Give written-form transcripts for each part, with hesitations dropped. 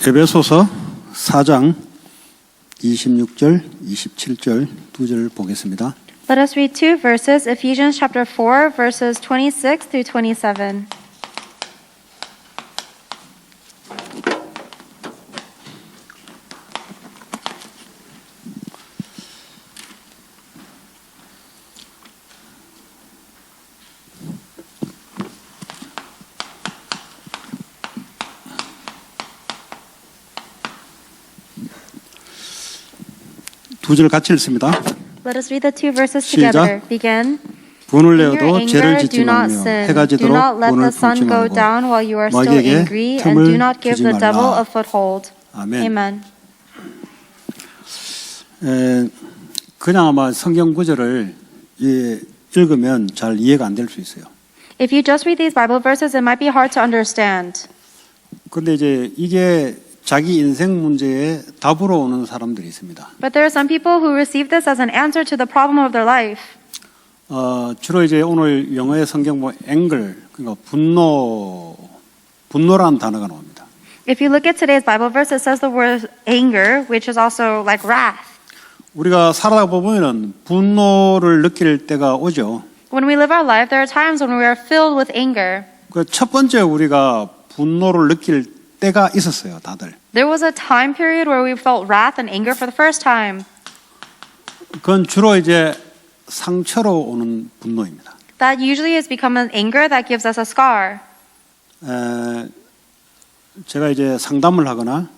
에베소서 4장 26절, 27절 두 절 보겠습니다. Let us read two verses, Ephesians chapter 4, verses 26 through 27. 두 절 같이 읽습니다. Let us read the two verses 시작. together. Begin. 분을 In your 내어도 죄를 anger, 짓지 do not 말며 sin. 해가 Do 지도록 not let 분을 the sun 품지 go 말고 down while you are still 마귀에게 angry, and do 틈을 not give 주지 the devil 말라. a foothold. 아멘. Amen. 그냥 아마 성경 구절을 읽으면 잘 이해가 안 될 수 있어요. If you just read these Bible verses, it might be hard to understand. 그런데 이제 이게 자기 인생 문제에 답으로 오는 사람들이 있습니다. But there are some people who receive this as an answer to the problem of their life. 주로 이제 오늘 영어의 성경 보면 anger, 그러니까 분노라는 단어가 나옵니다. If you look at today's Bible verse, it says the word anger, which is also like wrath. 우리가 살아가 보면은 분노를 느낄 때가 오죠. When we live our life, there are times when we are filled with anger. 그 첫 번째 우리가 분노를 느낄 때가 있었어요, 다들. There was a time period where we felt wrath and anger for the first time. 그건 주로 이제 상처로 오는 분노입니다. That usually has become an anger that gives us a scar. 제가 이제 상담을 하거나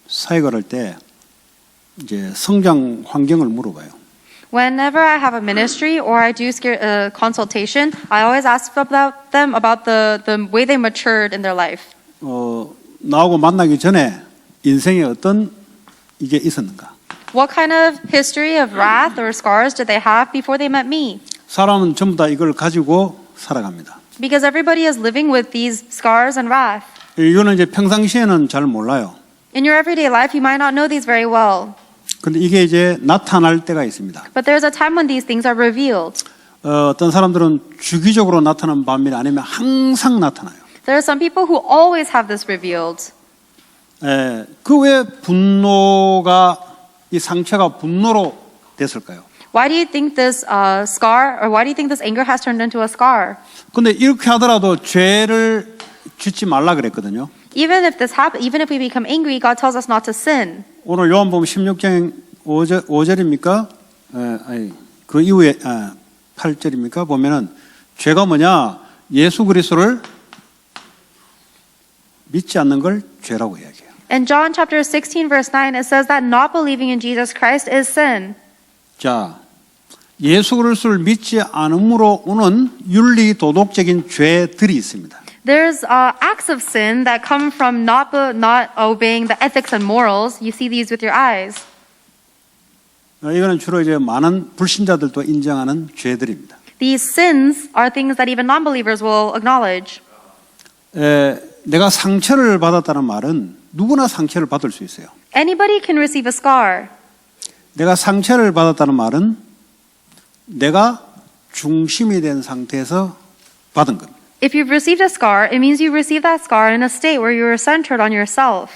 사역을 할 때 이제 성장 환경을 물어봐요. Whenever I have a ministry or I do consultation, I always ask about them about the way they matured in their life. 나하고 만나기 전에 인생에 어떤 이게 있었는가? What kind of history of wrath or scars did they have before they met me? 사람은 전부 다 이걸 가지고 살아갑니다. Because everybody is living with these scars and wrath. 이거는 이제 평상시에는 잘 몰라요. In your everyday life, you might not know these very well. 근데 이게 이제 나타날 때가 있습니다. But there's a time when these things are revealed. 어떤 사람들은 주기적으로 나타나는 반면에 아니면 항상 나타나요. There are some people who always have this revealed. 그 왜 분노가 이 상처가 분노로 됐을까요? Why do you think this scar, or why do you think this anger has turned into a scar? 근데 이렇게 하더라도 죄를 짓지 말라 그랬거든요. Even if we become angry, God tells us not to sin. 오늘 요한복음 16장 5절입니까? 아니, 그 이후에 8절입니까? 보면은 죄가 뭐냐? 예수 그리스도를 믿지 않는 걸 죄라고 이야기해요. In John chapter 16 verse 9 it says that not believing in Jesus Christ is sin. 자, 예수 그리스도를 믿지 않음으로 오는 윤리 도덕적인 죄들이 있습니다. There's acts of sin that come from not obeying the ethics and morals. You see these with your eyes. 이거는 주로 이제 많은 불신자들도 인정하는 죄들입니다. These sins are things that even non-believers will acknowledge. 내가 상처를 받았다는 말은 누구나 상처를 받을 수 있어요. Anybody can receive a scar. 내가 상처를 받았다는 말은 내가 중심이 된 상태에서 받은 겁니다. If you've received a scar, it means you received that scar in a state where you are centered on yourself.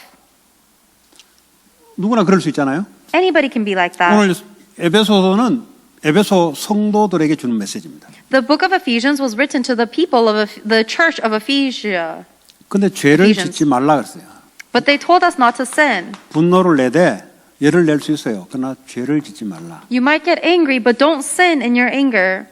누구나 그럴 수 있잖아요. Anybody can be like that. 오늘 에베소서는 에베소 성도들에게 주는 메시지입니다. The book of Ephesians was written to the people of the church of Ephesia. 근데 죄를 Ephesians. 짓지 말라 그랬어요. But they told us not to sin. 분노를 내되 열을 낼 수 있어요. 그러나 죄를 짓지 말라. You might get angry, but don't sin in your anger.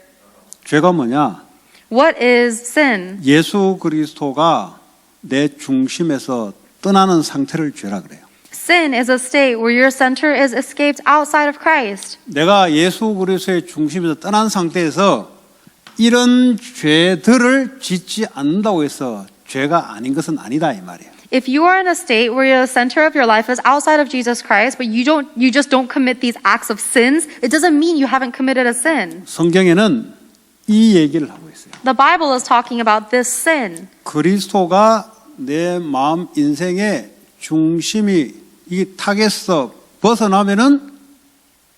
죄가 뭐냐? What is sin? 예수 그리스도가 내 중심에서 떠나는 상태를 죄라 그래요. Sin is a state where your center is escaped outside of Christ. 내가 예수 그리스도의 중심에서 떠난 상태에서 이런 죄들을 짓지 않는다고 해서 죄가 아닌 것은 아니다 이 말이에요. If you are in a state where the center of your life is outside of Jesus Christ, but you just don't commit these acts of sins, it doesn't mean you haven't committed a sin. 성경에는 이 얘기를 하고 있어요. The Bible is talking about this sin. 그리스도가 내 마음 인생의 중심이 이 타겟에서 벗어나면은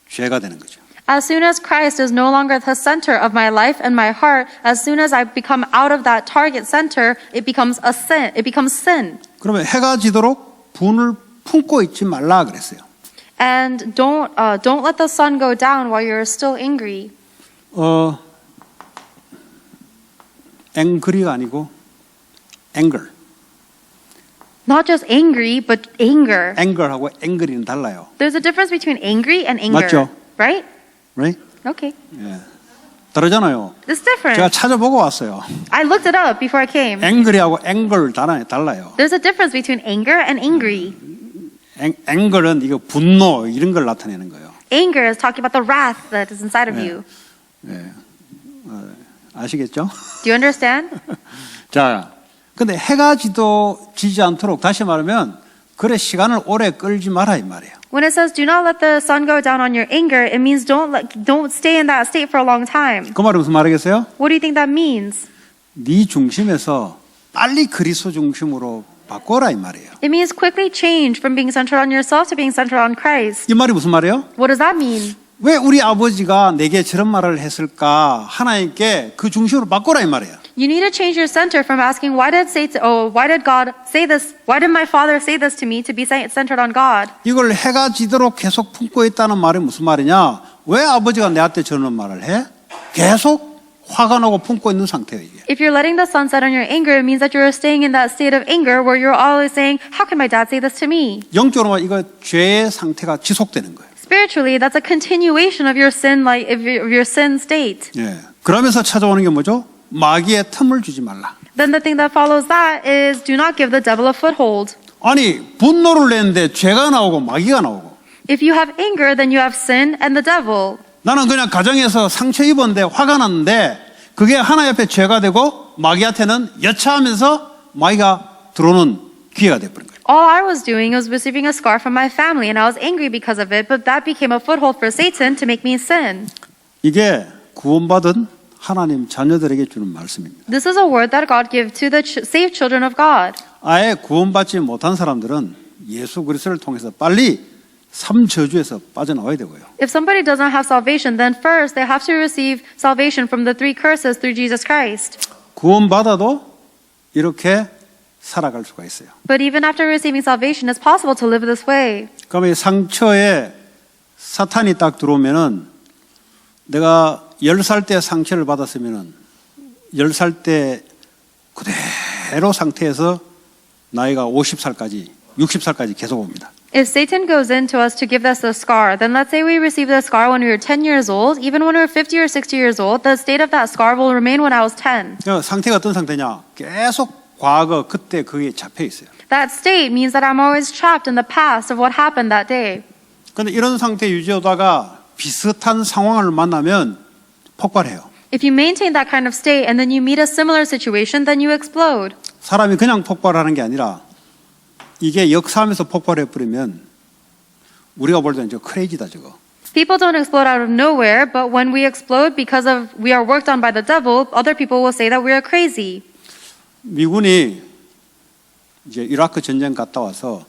죄가 되는 거죠. As soon as Christ is no longer the center of my life and my heart, as soon as I become out of that target center, it becomes a sin. It becomes sin. 그러면 해가 지도록 분을 품고 있지 말라 그랬어요. And don't let the sun go down while you're still angry. angry가 아니고 anger. Not just angry, but anger. anger하고 angry는 달라요. There's a difference between angry and anger. 맞죠? Right? Right? Okay. 예. 다르잖아요. It's different. 제가 찾아보고 왔어요. I looked it up before I came. angry하고 anger 달라요. There's a difference between anger and angry. anger은 이거 분노 이런 걸 나타내는 거예요. Anger is talking about the wrath that is inside of you. 예. 아시겠죠? Do you understand? 자, 근데 해가 지지 않도록 다시 말하면 그래 시간을 오래 끌지 마라 이 말이에요. When it says do not let the sun go down on your anger, it means don't stay in that state for a long time. 그 말이 무슨 말이겠어요? What do you think that means? 네 중심에서 빨리 그리스도 중심으로 바꿔라 이 말이에요. It means quickly change from being centered on yourself to being centered on Christ. 이 말이 무슨 말이에요? What does that mean? 왜 우리 아버지가 내게 저런 말을 했을까? 하나님께 그 중심으로 바꿔라 이 말이에요. You need to change your center from asking why did God say this? Why did my father say this to me to be centered on God? 이걸 해가 지도록 계속 품고 있다는 말이 무슨 말이냐? 왜 아버지가 내한테 저런 말을 해? 계속 화가 나고 품고 있는 상태예요 이게. If you're letting the sun set on your anger, it means that you're staying in that state of anger where you're always saying, how can my dad say this to me? 영적으로 이거 죄의 상태가 지속되는 거예요. Spiritually, that's a continuation of your sin, of your sin state. 예. 그러면서 찾아오는 게 뭐죠? 마귀의 틈을 주지 말라. Then the thing that follows that is do not give the devil a foothold. 아니 분노를 내는데 죄가 나오고 마귀가 나오고. If you have anger, then you have sin and the devil. 나는 그냥 가정에서 상처 입었는데 화가 났는데 그게 하나님 앞에 죄가 되고 마귀한테는 여차하면서 마귀가 들어오는 기회가 돼버린 거예요. All I was doing was receiving a scar from my family, and I was angry because of it, but that became a foothold for Satan to make me sin. 이게 구원받은 하나님 자녀들에게 주는 말씀입니다. This is a word that God gives to the saved children of God. 아예 구원받지 못한 사람들은 예수 그리스도를 통해서 빨리 삼저주에서 빠져나와야 되고요. If somebody doesn't have salvation, then first they have to receive salvation from the three curses through Jesus Christ. 구원받아도 이렇게 살아갈 수가 있어요. But even after receiving salvation, it's possible to live this way. 그러면 이 상처에 사탄이 딱 들어오면은 내가 10살 때 상처를 받았으면은 10살 때 그대로 상태에서 나이가 50살까지 60살까지 계속 옵니다. If Satan goes into us to give us a scar, then let's say we received a scar when we were 10 years old, even when we were 50 or 60 years old, the state of that scar will remain when I was 10. 그러니까 상태가 어떤 상태냐? 계속 과거 그때 그게 잡혀 있어요. That state means that I'm always trapped in the past of what happened that day. 그런데 이런 상태 유지하다가 비슷한 상황을 만나면 폭발해요. If you maintain that kind of state and then you meet a similar situation, then you explode. 사람이 그냥 폭발하는 게 아니라 이게 역사하면서 폭발해 버리면 우리가 볼 때는 저 크레이지다 저거. People don't explode out of nowhere, but when we explode because of we are worked on by the devil, other people will say that we are crazy. 미군이 이제 이라크 전쟁 갔다 와서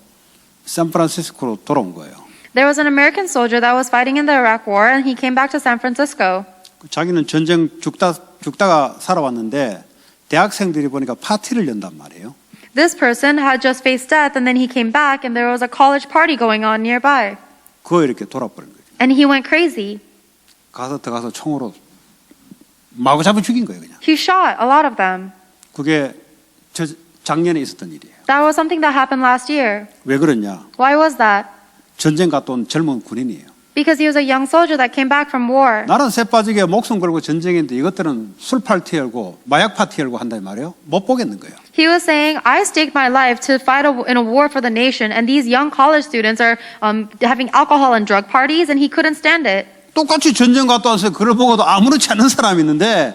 샌프란시스코로 돌아온 거예요. There was an American soldier that was fighting in the Iraq War, and he came back to San Francisco. 자기는 전쟁 죽다가 살아왔는데 대학생들이 보니까 파티를 연단 말이에요. This person had just faced death, and then he came back, and there was a college party going on nearby. 그거 이렇게 돌아버린 거예요. And he went crazy. 들어가서 총으로 마구 잡아 죽인 거예요, 그냥. He shot a lot of them. 그게 작년에 있었던 일이에요. That was something that happened last year. 왜 그러냐? Why was that? 전쟁 갔다 온 젊은 군인이에요. Because he was a young soldier that came back from war. 나는 새 빠지게 목숨 걸고 전쟁했는데 이것들은 술 파티 열고 마약 파티 열고 한단 말이에요. 못 보겠는 거예요. He was saying, I staked my life to fight in a war for the nation, and these young college students are having alcohol and drug parties, and he couldn't stand it. 똑같이 전쟁 갔다 와서 그걸 보고도 아무렇지 않은 사람이 있는데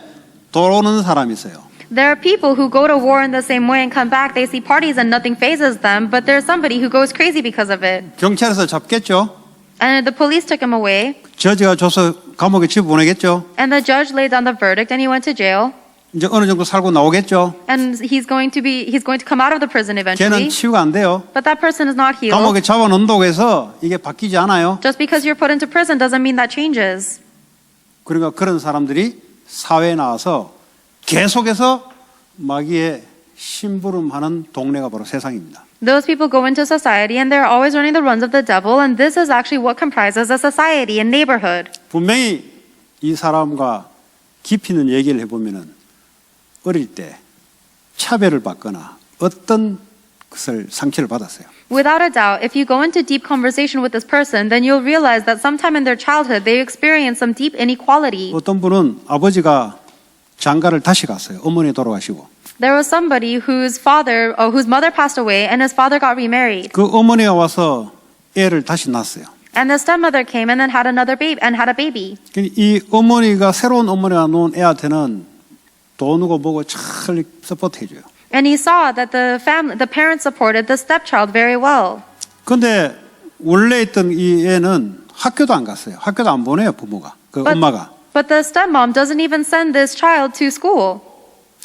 돌아오는 사람이 있어요. There are people who go to war in the same way and come back, they see parties and nothing phases them, but there's somebody who goes crazy because of it. 경찰에서 잡겠죠. And the police took him away, 저지가 줘서 감옥에 집어보내겠죠. and the judge laid down the verdict, and he went to jail. 이제 어느 정도 살고 나오겠죠. And he's going to come out of the prison eventually. 걔는 치유가 안 돼요. But that person is not healed. 감옥에 잡아놓는다고 해서 이게 바뀌지 않아요. Just because you're put into prison doesn't mean that changes. 그러니까 그런 사람들이 사회에 나와서 계속해서 마귀의 심부름하는 동네가 바로 세상입니다. Those people go into society and they're always running the runs of the devil, and this is actually what comprises a society and neighborhood. 분명히 이 사람과 깊이 있는 얘기를 해보면은 어릴 때 차별을 받거나 어떤 것을 상처를 받았어요. Without a doubt, if you go into deep conversation with this person, then you'll realize that sometime in their childhood they experienced some deep inequality. 어떤 분은 아버지가 장가를 다시 갔어요. 어머니 돌아가시고. There was somebody whose mother passed away, and his father got remarried. 그 어머니가 와서 애를 다시 낳았어요. And the stepmother came and then had a baby. 이 어머니가 새로운 어머니가 놓은 애한테는 돈 주고 뭐고 잘 서포트해줘요. And he saw that the parents supported the stepchild very well. 그런데 원래 있던 이 애는 학교도 안 갔어요. 학교도 안 보내요, 부모가. 그 엄마가. But the stepmom doesn't even send this child to school.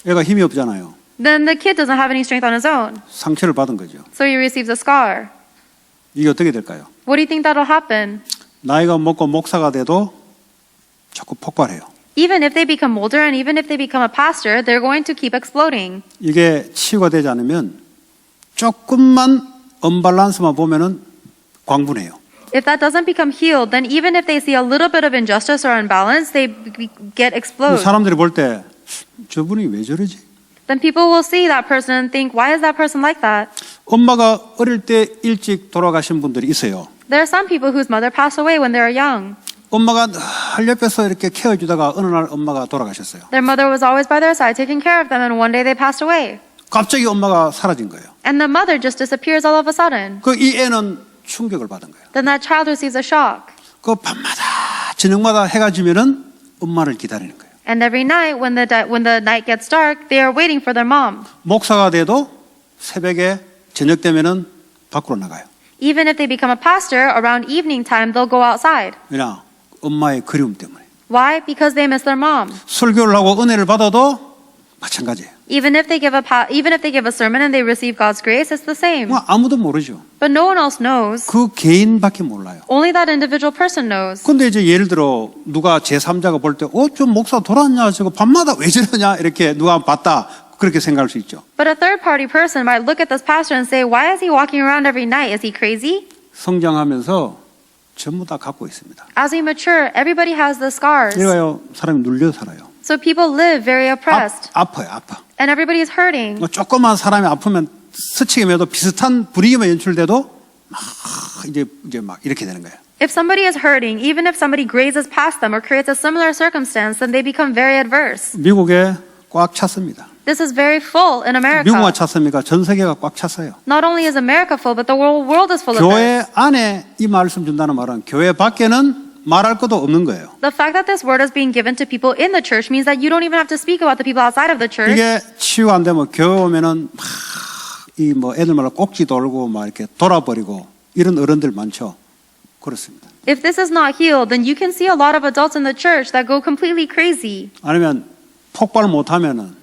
애가 힘이 없잖아요. Then the kid doesn't have any strength on his own. 상처를 받은 거죠. So he receives a scar. 이게 어떻게 될까요? What do you think that'll happen? 나이가 먹고 목사가 돼도 자꾸 폭발해요. Even if they become older and even if they become a pastor, they're going to keep exploding. 이게 치유가 되지 않으면 조금만 언밸런스만 보면은 광분해요. If that doesn't become healed, then even if they see a little bit of injustice or unbalance, they get exploded. 사람들이 볼 때 저분이 왜 저러지? Then people will see that person and think, why is that person like that? 엄마가 어릴 때 일찍 돌아가신 분들이 있어요. There are some people whose mother passed away when they were young. 엄마가 늘 옆에서 이렇게 케어주다가 어느 날 엄마가 돌아가셨어요. Their mother was always by their side taking care of them, and one day they passed away. 갑자기 엄마가 사라진 거예요. And the mother just disappears all of a sudden. 그 이 애는 충격을 받은 거예요. Then that child receives a shock. 그 밤마다 저녁마다 해가 지면은 엄마를 기다리는 거예요. And every night when the night gets dark, they are waiting for their mom. 목사가 돼도 새벽에 저녁 되면은 밖으로 나가요. Even if they become a pastor, around evening time they'll go outside. 왜냐? 엄마의 그리움 때문에. Why? Because they miss their mom. 설교를 하고 은혜를 받아도 마찬가지예요. Even if they give a sermon and they receive God's grace, it's the same. 뭐 아무도 모르죠. But no one else knows. 그 개인밖에 몰라요. Only that individual person knows. 근데 이제 예를 들어 누가 제3자가 볼 때 좀 목사 돌았냐 저거 밤마다 왜 저러냐 이렇게 누가 봤다 그렇게 생각할 수 있죠. But a third party person might look at this pastor and say, why is he walking around every night? Is he crazy? 성장하면서 전부 다 갖고 있습니다. As we mature, everybody has the scars. 이래가요 사람이 눌려 살아요. So people live very oppressed. 아파요 아파. And everybody is hurting. 뭐 조그만 사람이 아프면 스치게매도 비슷한 분위기만 연출돼도 막 이제 막 이렇게 되는 거예요. If somebody is hurting, even if somebody grazes past them or creates a similar circumstance, then they become very adverse. 미국에 꽉 찼습니다. This is very full in America. 미국만 찼습니까? 전 세계가 꽉 찼어요. Not only is America full, but the whole world is full of 교회 this. 안에 이 말씀 준다는 말은 교회 밖에는 말할 것도 없는 거예요. The fact that this word is being given to people in the church means that you don't even have to speak about the people outside of the church. 이게 치유가 안 되면 교회 오면은 막 이 뭐 애들 말로 꼭지 돌고 막 이렇게 돌아버리고 이런 어른들 많죠. 그렇습니다. If this is not healed, then you can see a lot of adults in the church that go completely crazy. 아니면 폭발 못하면은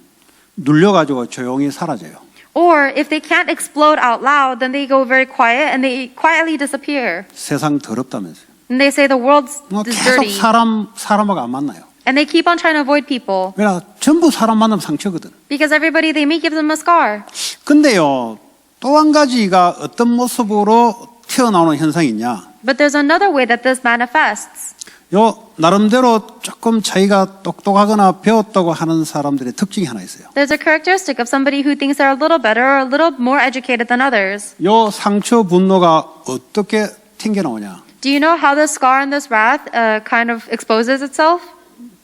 눌려가지고 조용히 사라져요. Or if they can't explode out loud, then they go very quiet and they quietly disappear. 세상 더럽다면서요. And they say the world's 뭐 is 계속 dirty. 사람하고 안 만나요. And they keep on trying to avoid people. 왜냐 전부 사람 만나면 상처거든. Because everybody they meet gives them a scar. 근데요 또 한 가지가 어떤 모습으로 튀어나오는 현상이 있냐? But there's another way that this manifests. 요 나름대로 조금 자기가 똑똑하거나 배웠다고 하는 사람들의 특징이 하나 있어요. There's a characteristic of somebody who thinks they're a little better or a little more educated than others. 요 상처 분노가 어떻게 튕겨나오냐? Do you know how this scar and this wrath kind of exposes itself?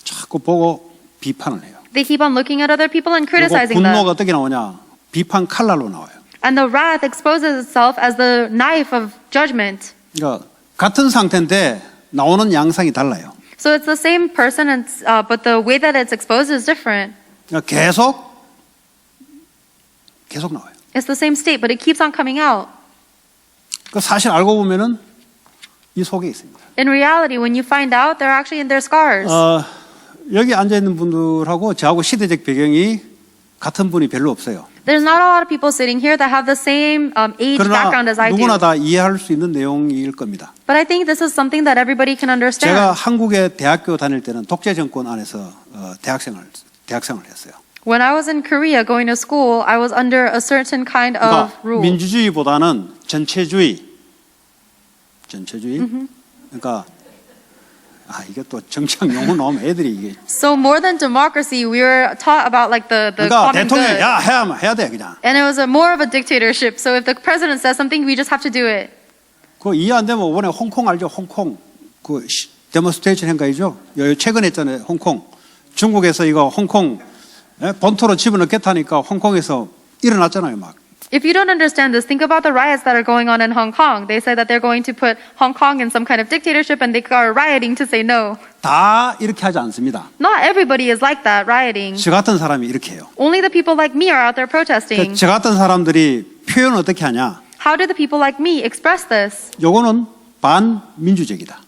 자꾸 보고 비판을 해요. They keep on looking at other people and 그리고 criticizing 분노가 them. 어떻게 나오냐? 비판 칼날로 나와요. And the wrath exposes itself as the knife of judgment. 그러니까 같은 상태인데 나오는 양상이 달라요. So it's the same person, but the way that it's exposed is different. 그러니까 계속 나와요. It's the same state, but it keeps on coming out. 그 사실 알고 보면은 이 속에 있습니다. In reality, when you find out, they're actually in their scars. 여기 앉아 있는 분들하고 저하고 시대적 배경이 같은 분이 별로 없어요. There's not a lot of people sitting here that have the same age background as 그러나 I do. 누구나 다 이해할 수 있는 내용일 겁니다. But I think this is something that everybody can understand. 제가 한국의 대학교 다닐 때는 독재 정권 안에서 대학생활을 했어요. When I was in Korea going to school, I was under a certain kind of 그러니까 rule. 민주주의보다는 전체주의. 그러니까 이게 또 정치학 용어 나오면 애들이 이게. So more than democracy, we were taught about like the 그러니까 common 대통령이 good. 해야 돼 그냥. And it was more of a dictatorship. So if the president says something, we just have to do it. 그 이해 안 되면 이번에 홍콩 알죠? 홍콩 그 데모스트레이션 행가이죠? 최근에 했잖아요. 홍콩 중국에서 이거 홍콩 본토로 집어넣겠다니까 홍콩에서 일어났잖아요. 막 If you don't understand this, think about the riots that are going on in Hong Kong. They say that they're going to put Hong Kong in some kind of dictatorship and they are rioting to say no. 다 이렇게 하지 않습니다. Not everybody is like that, rioting. 저 같은 사람이 이렇게 해요. Only the people like me are out there protesting. 저 같은 사람들이 표현을 어떻게 하냐? How do the people like me express this? 요거는 반민주적이다.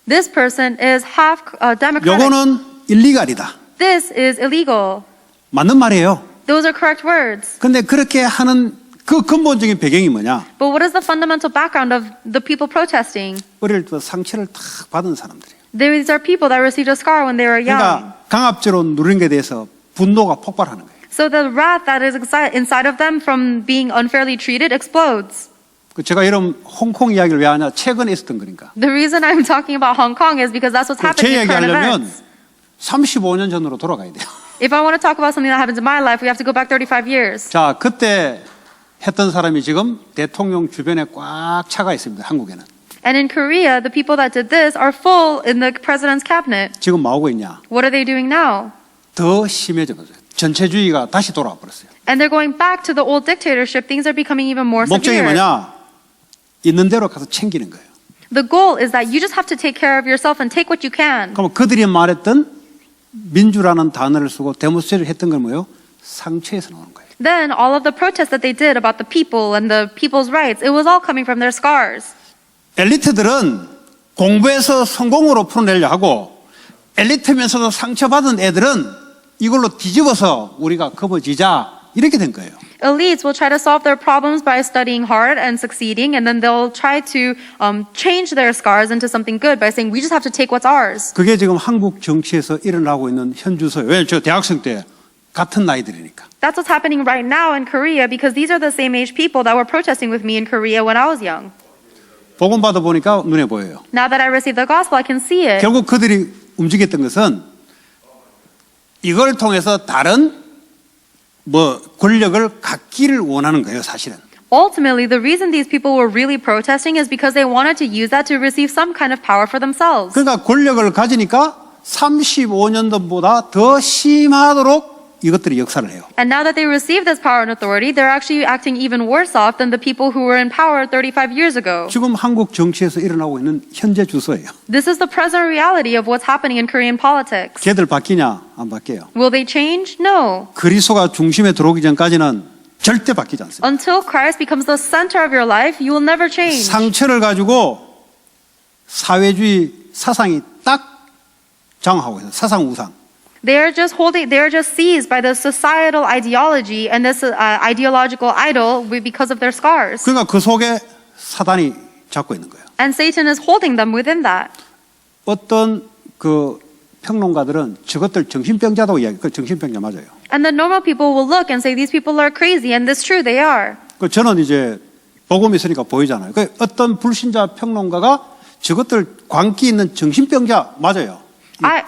This person is half democratic. 요거는 일리갈이다. This is illegal. 맞는 말이에요. Those are correct words. 근데 그렇게 하는 그 근본적인 배경이 뭐냐? But what is the fundamental background of the people protesting? 어릴 때 상처를 탁 받은 사람들이에요. These are people that received a scar when they were young. 그러니까 강압적으로 누린 것에 대해서 분노가 폭발하는 거예요. So the wrath that is inside of them from being unfairly treated explodes. 제가 이런 홍콩 이야기를 왜 하냐? 최근에 있었던 거니까. The reason I'm talking about Hong Kong is because that's what's 제 happening in current 얘기하려면 events. 35년 전으로 돌아가야 돼요. If I want to talk about something that happens in my life, we have to go back 35 years. 자, 그때 했던 사람이 지금 대통령 주변에 꽉 차가 있습니다. 한국에는. And in Korea, the people that did this are full in the president's cabinet. 지금 뭐 하고 있냐? What are they doing now? 더 심해져 버렸어요. 전체주의가 다시 돌아와 버렸어요. And they're going back to the old dictatorship. Things are becoming even more 목적이 severe. 뭐냐? 있는 대로 가서 챙기는 거예요. The goal is that you just have to take care of yourself and take what you can. 그럼 그들이 말했던 민주라는 단어를 쓰고 데모스트레이션을 했던 건 뭐예요? 상처에서 나오는 거예요. Then all of the protests that they did about the people and the people's rights, it was all coming from their scars. 엘리트들은 공부해서 성공으로 풀어내려 하고 엘리트면서도 상처받은 애들은 이걸로 뒤집어서 우리가 겁어지자 이렇게 된 거예요. Elites will try to solve their problems by studying hard and succeeding, and then they'll try to change their scars into something good by saying, we just have to take what's ours. 그게 지금 한국 정치에서 일어나고 있는 현주소예요. 왜냐하면 저 대학생 때 같은 나이들이니까. That's what's happening right now in Korea because these are the same age people that were protesting with me in Korea when I was young. 복음 받아 보니까 눈에 보여요. Now that I received the gospel, I can see it. 결국 그들이 움직였던 것은 이걸 통해서 다른 권력을 갖기를 원하는 거예요, 사실은. Ultimately, the reason these people were really protesting is because they wanted to use that to receive some kind of power for themselves. 그러니까 권력을 가지니까 35년 전보다 더 심하도록 이것들이 역사를 해요. And now that they receive this power and authority, they're actually acting even worse off than the people who were in power 35 years ago. 지금 한국 정치에서 일어나고 있는 현재 주소예요. This is the present reality of what's happening in Korean politics. 걔들 바뀌냐? 안 바뀌어요. Will they change? No. 그리스도가 중심에 들어오기 전까지는 절대 바뀌지 않습니다. Until Christ becomes the center of your life, you will never change. 상처를 가지고 사회주의 사상이 딱 장악하고 있어요. 사상 우상. They are just seized by the societal ideology and this ideological idol because of their scars. 그러니까 그 속에 사단이 잡고 있는 거예요. And Satan is holding them within that. 어떤 그 평론가들은 저것들 정신병자라고 이야기해요. 그 정신병자 맞아요. And the normal people will look and say these people are crazy, and it's true, they are. 그 저는 이제 복음이 있으니까 보이잖아요. 그 어떤 불신자 평론가가 저것들 광기 있는 정신병자 맞아요.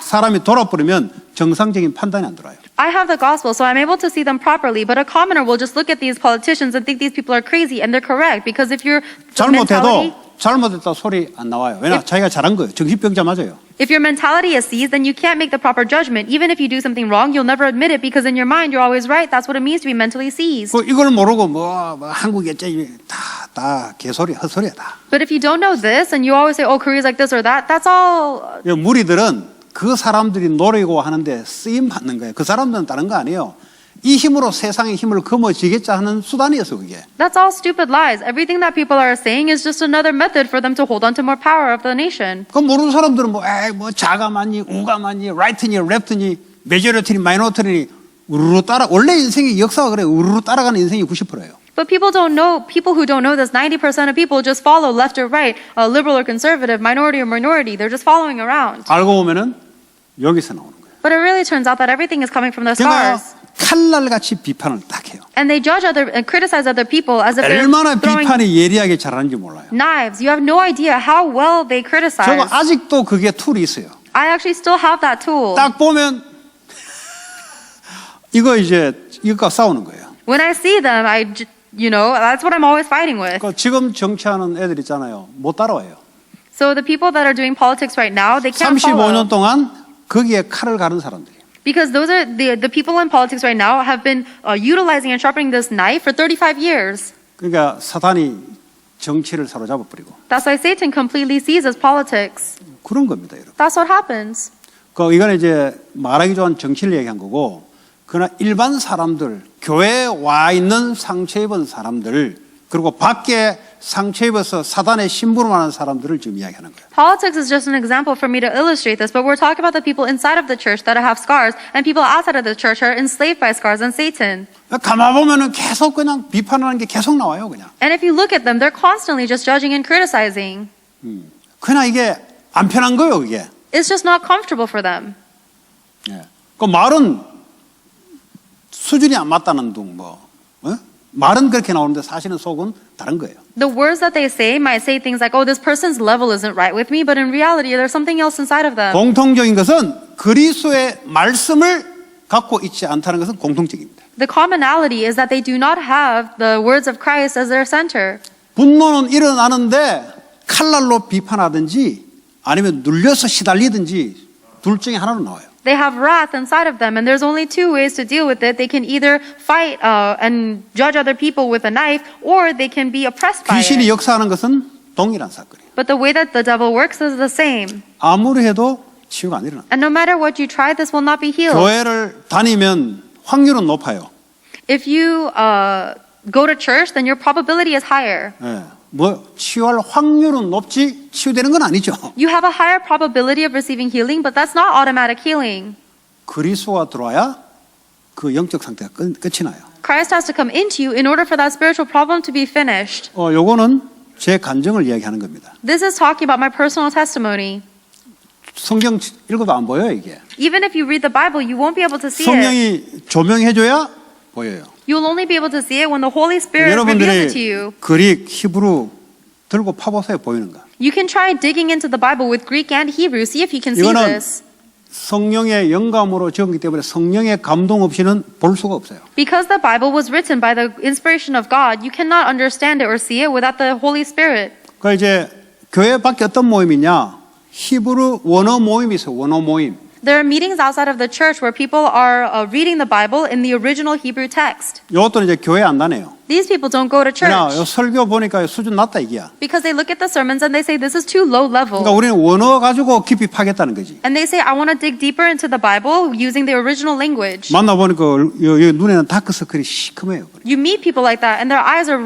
사람이 돌아버리면 정상적인 판단이 안 들어요. I have the gospel, so I'm able to see them properly. But a commoner will just look at these politicians and think these people are crazy, and they're correct because if your mentality, 잘못했다 소리 안 나와요. 왜냐? 자기가 잘한 거예요. 정신병자 맞아요. if your mentality is seized, then you can't make the proper judgment. Even if you do something wrong, you'll never admit it because in your mind you're always right. That's what it means to be mentally seized. 이걸 모르고 한국에 다 개소리 헛소리야 다. But if you don't know this and you always say, "Oh, Korea's like this or that," that's all. 무리들은 그 사람들이 노리고 하는데 쓰임 받는 거예요. 그 사람들은 다른 거 아니에요. 이 힘으로 세상의 힘을 거머쥐겠자 하는 수단이었어 그게. That's all stupid lies. Everything that people are saying is just another method for them to hold on to more power of the nation. 그 모르는 사람들은 자가 맞니, 우가 맞니, 라이트니, 랩트니, 메저리티니, 마이너리티니 우르르 따라 원래 인생의 역사가 그래. 우르르 따라가는 인생이 90%예요. But people who don't know this, 90% of people just follow left or right, liberal or conservative, minority or minority. They're just following around. 알고 보면은 여기서 나오는 거예요. But it really turns out that everything is coming from the 그러니까 scars. 칼날같이 비판을 딱 해요. And they judge other and criticize other people as if they're 얼마나 throwing 비판이 예리하게 잘하는지 몰라요. knives. You have no idea how well they 저거 criticize. 아직도 그게 툴이 있어요. I actually still have that tool. 딱 보면 이거 이제 이것과 싸우는 거예요. When I see them, that's what I'm always fighting with. 그 지금 정치하는 애들 있잖아요. 못 따라와요. So the people that are doing politics right now, they can't 35년 follow. 동안 거기에 칼을 가른 사람들이에요. Because those are the people in politics right now have been utilizing and sharpening this knife for 35 years. 그러니까 사탄이 정치를 사로잡아 버리고 That's why Satan completely seizes politics. 그런 겁니다, 여러분. That's what happens. 그 이거는 이제 말하기 좋은 정치를 얘기한 거고, 그러나 일반 사람들, 교회에 와 있는 상처 입은 사람들, 그리고 밖에 상처 입어서 사단의 심부름하는 사람들을 지금 이야기하는 거예요. Politics is just an example for me to illustrate this, but we're talking about the people inside of the church that have scars, and people outside of the church are enslaved by scars and Satan. 가만 보면은 계속 그냥 비판하는 게 계속 나와요, 그냥. And if you look at them, they're constantly just judging and criticizing. 그냥 이게 안 편한 거예요, 이게. It's just not comfortable for them. 예. 그 말은 수준이 안 맞다는 둥, 말은 그렇게 나오는데 사실은 속은 다른 거예요. The words that they say might say things like, oh, this person's level isn't right with me, but in reality, there's something else inside of them. 공통적인 것은 그리스도의 말씀을 갖고 있지 않다는 것은 공통적입니다. The commonality is that they do not have the words of Christ as their center. 분노는 일어나는데 칼날로 비판하든지 아니면 눌려서 시달리든지 둘 중에 하나로 나와요. They have wrath inside of them, and there's only two ways to deal with it. They can either fight and judge other people with a knife, or they can be oppressed by 귀신이 it. 역사하는 것은 동일한 사건이에요. But the way that the devil works is the same. 아무리 해도 치유가 안 일어나. And no matter what you try, this will not be healed. 교회를 다니면 확률은 높아요. If you go to church, then your probability is higher. 예. 치유할 확률은 높지 치유되는 건 아니죠. You have a higher probability of receiving healing, but that's not automatic healing. 그리스도가 들어와야 그 영적 상태가 끝이 나요. Christ has to come into you in order for that spiritual problem to be finished. 요거는 제 간증을 이야기하는 겁니다. This is talking about my personal testimony. 성경 읽어도 안 보여요, 이게. Even if you read the Bible, you won't be able to see it. 성령이 조명해줘야 보여요. You'll only be able to see it when the Holy Spirit reveals it to you. 여러분들이 그릭, 히브리 들고 파보세요, 보이는가? You can try digging into the Bible with Greek and Hebrew. See if you can see 이거는 this. 성령의 영감으로 적었기 때문에 성령의 감동 없이는 볼 수가 없어요. Because the Bible was written by the inspiration of God, you cannot understand it or see it without the Holy Spirit. 그러니까 이제 교회 밖에 어떤 모임이냐? 히브리 원어 모임이 있어요, 원어 모임. There are meetings outside of the church where people are reading the Bible in the original Hebrew text. 이것도 이제 교회 안 다녀요. These people don't go to 그냥 church 설교 보니까 수준 낮다 이게야. because they look at the sermons and they say this is too low level. 그러니까 우리는 원어 가지고 깊이 파겠다는 거지. And they say I want to dig deeper into the Bible using the original language. 만나 보니까 여기 눈에는 다크서클이 시커매요. You meet people like that and their eyes are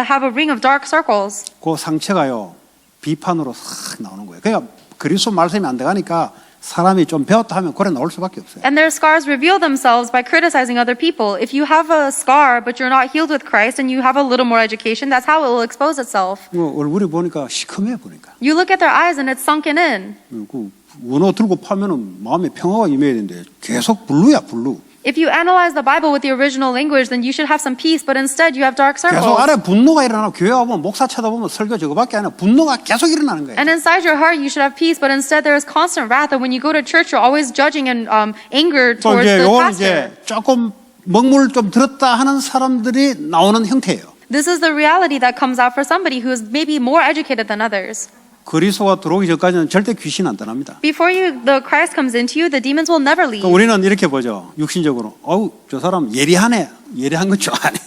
have a ring of dark circles. 그 상처가요 비판으로 싹 나오는 거예요. 그러니까 그리스도 말씀이 안 돼가니까 사람이 좀 배웠다 하면 그래 나올 수밖에 없어요. And their scars reveal themselves by criticizing other people. If you have a scar but you're not healed with Christ and you have a little more education, that's how it will expose itself. 얼굴이 보니까 시커매 보니까. You look at their eyes and it's sunken in. 그 원어 들고 파면은 마음에 평화가 임해야 되는데 계속 블루야 블루. If you analyze the Bible with the original language, then you should have some peace, but instead you have dark 계속 circles. 아래 분노가 일어나고 교회 와보면 목사 쳐다보면 설교 저거밖에 안 해. 분노가 계속 일어나는 거예요. And inside your heart you should have peace, but instead there is constant wrath. And when you go to church, you're always judging and anger 또 towards 이제 the 요건 pastor. 이제 조금 먹물 좀 들었다 하는 사람들이 나오는 형태예요. This is the reality that comes out for somebody who is maybe more educated than others. 그리스도가 들어오기 전까지는 절대 귀신 안 떠납니다. Before the Christ comes into you, the demons will never leave. 그러니까 우리는 이렇게 보죠. 육신적으로. 어우, 저 사람 예리하네. 예리한 건 좋아하네.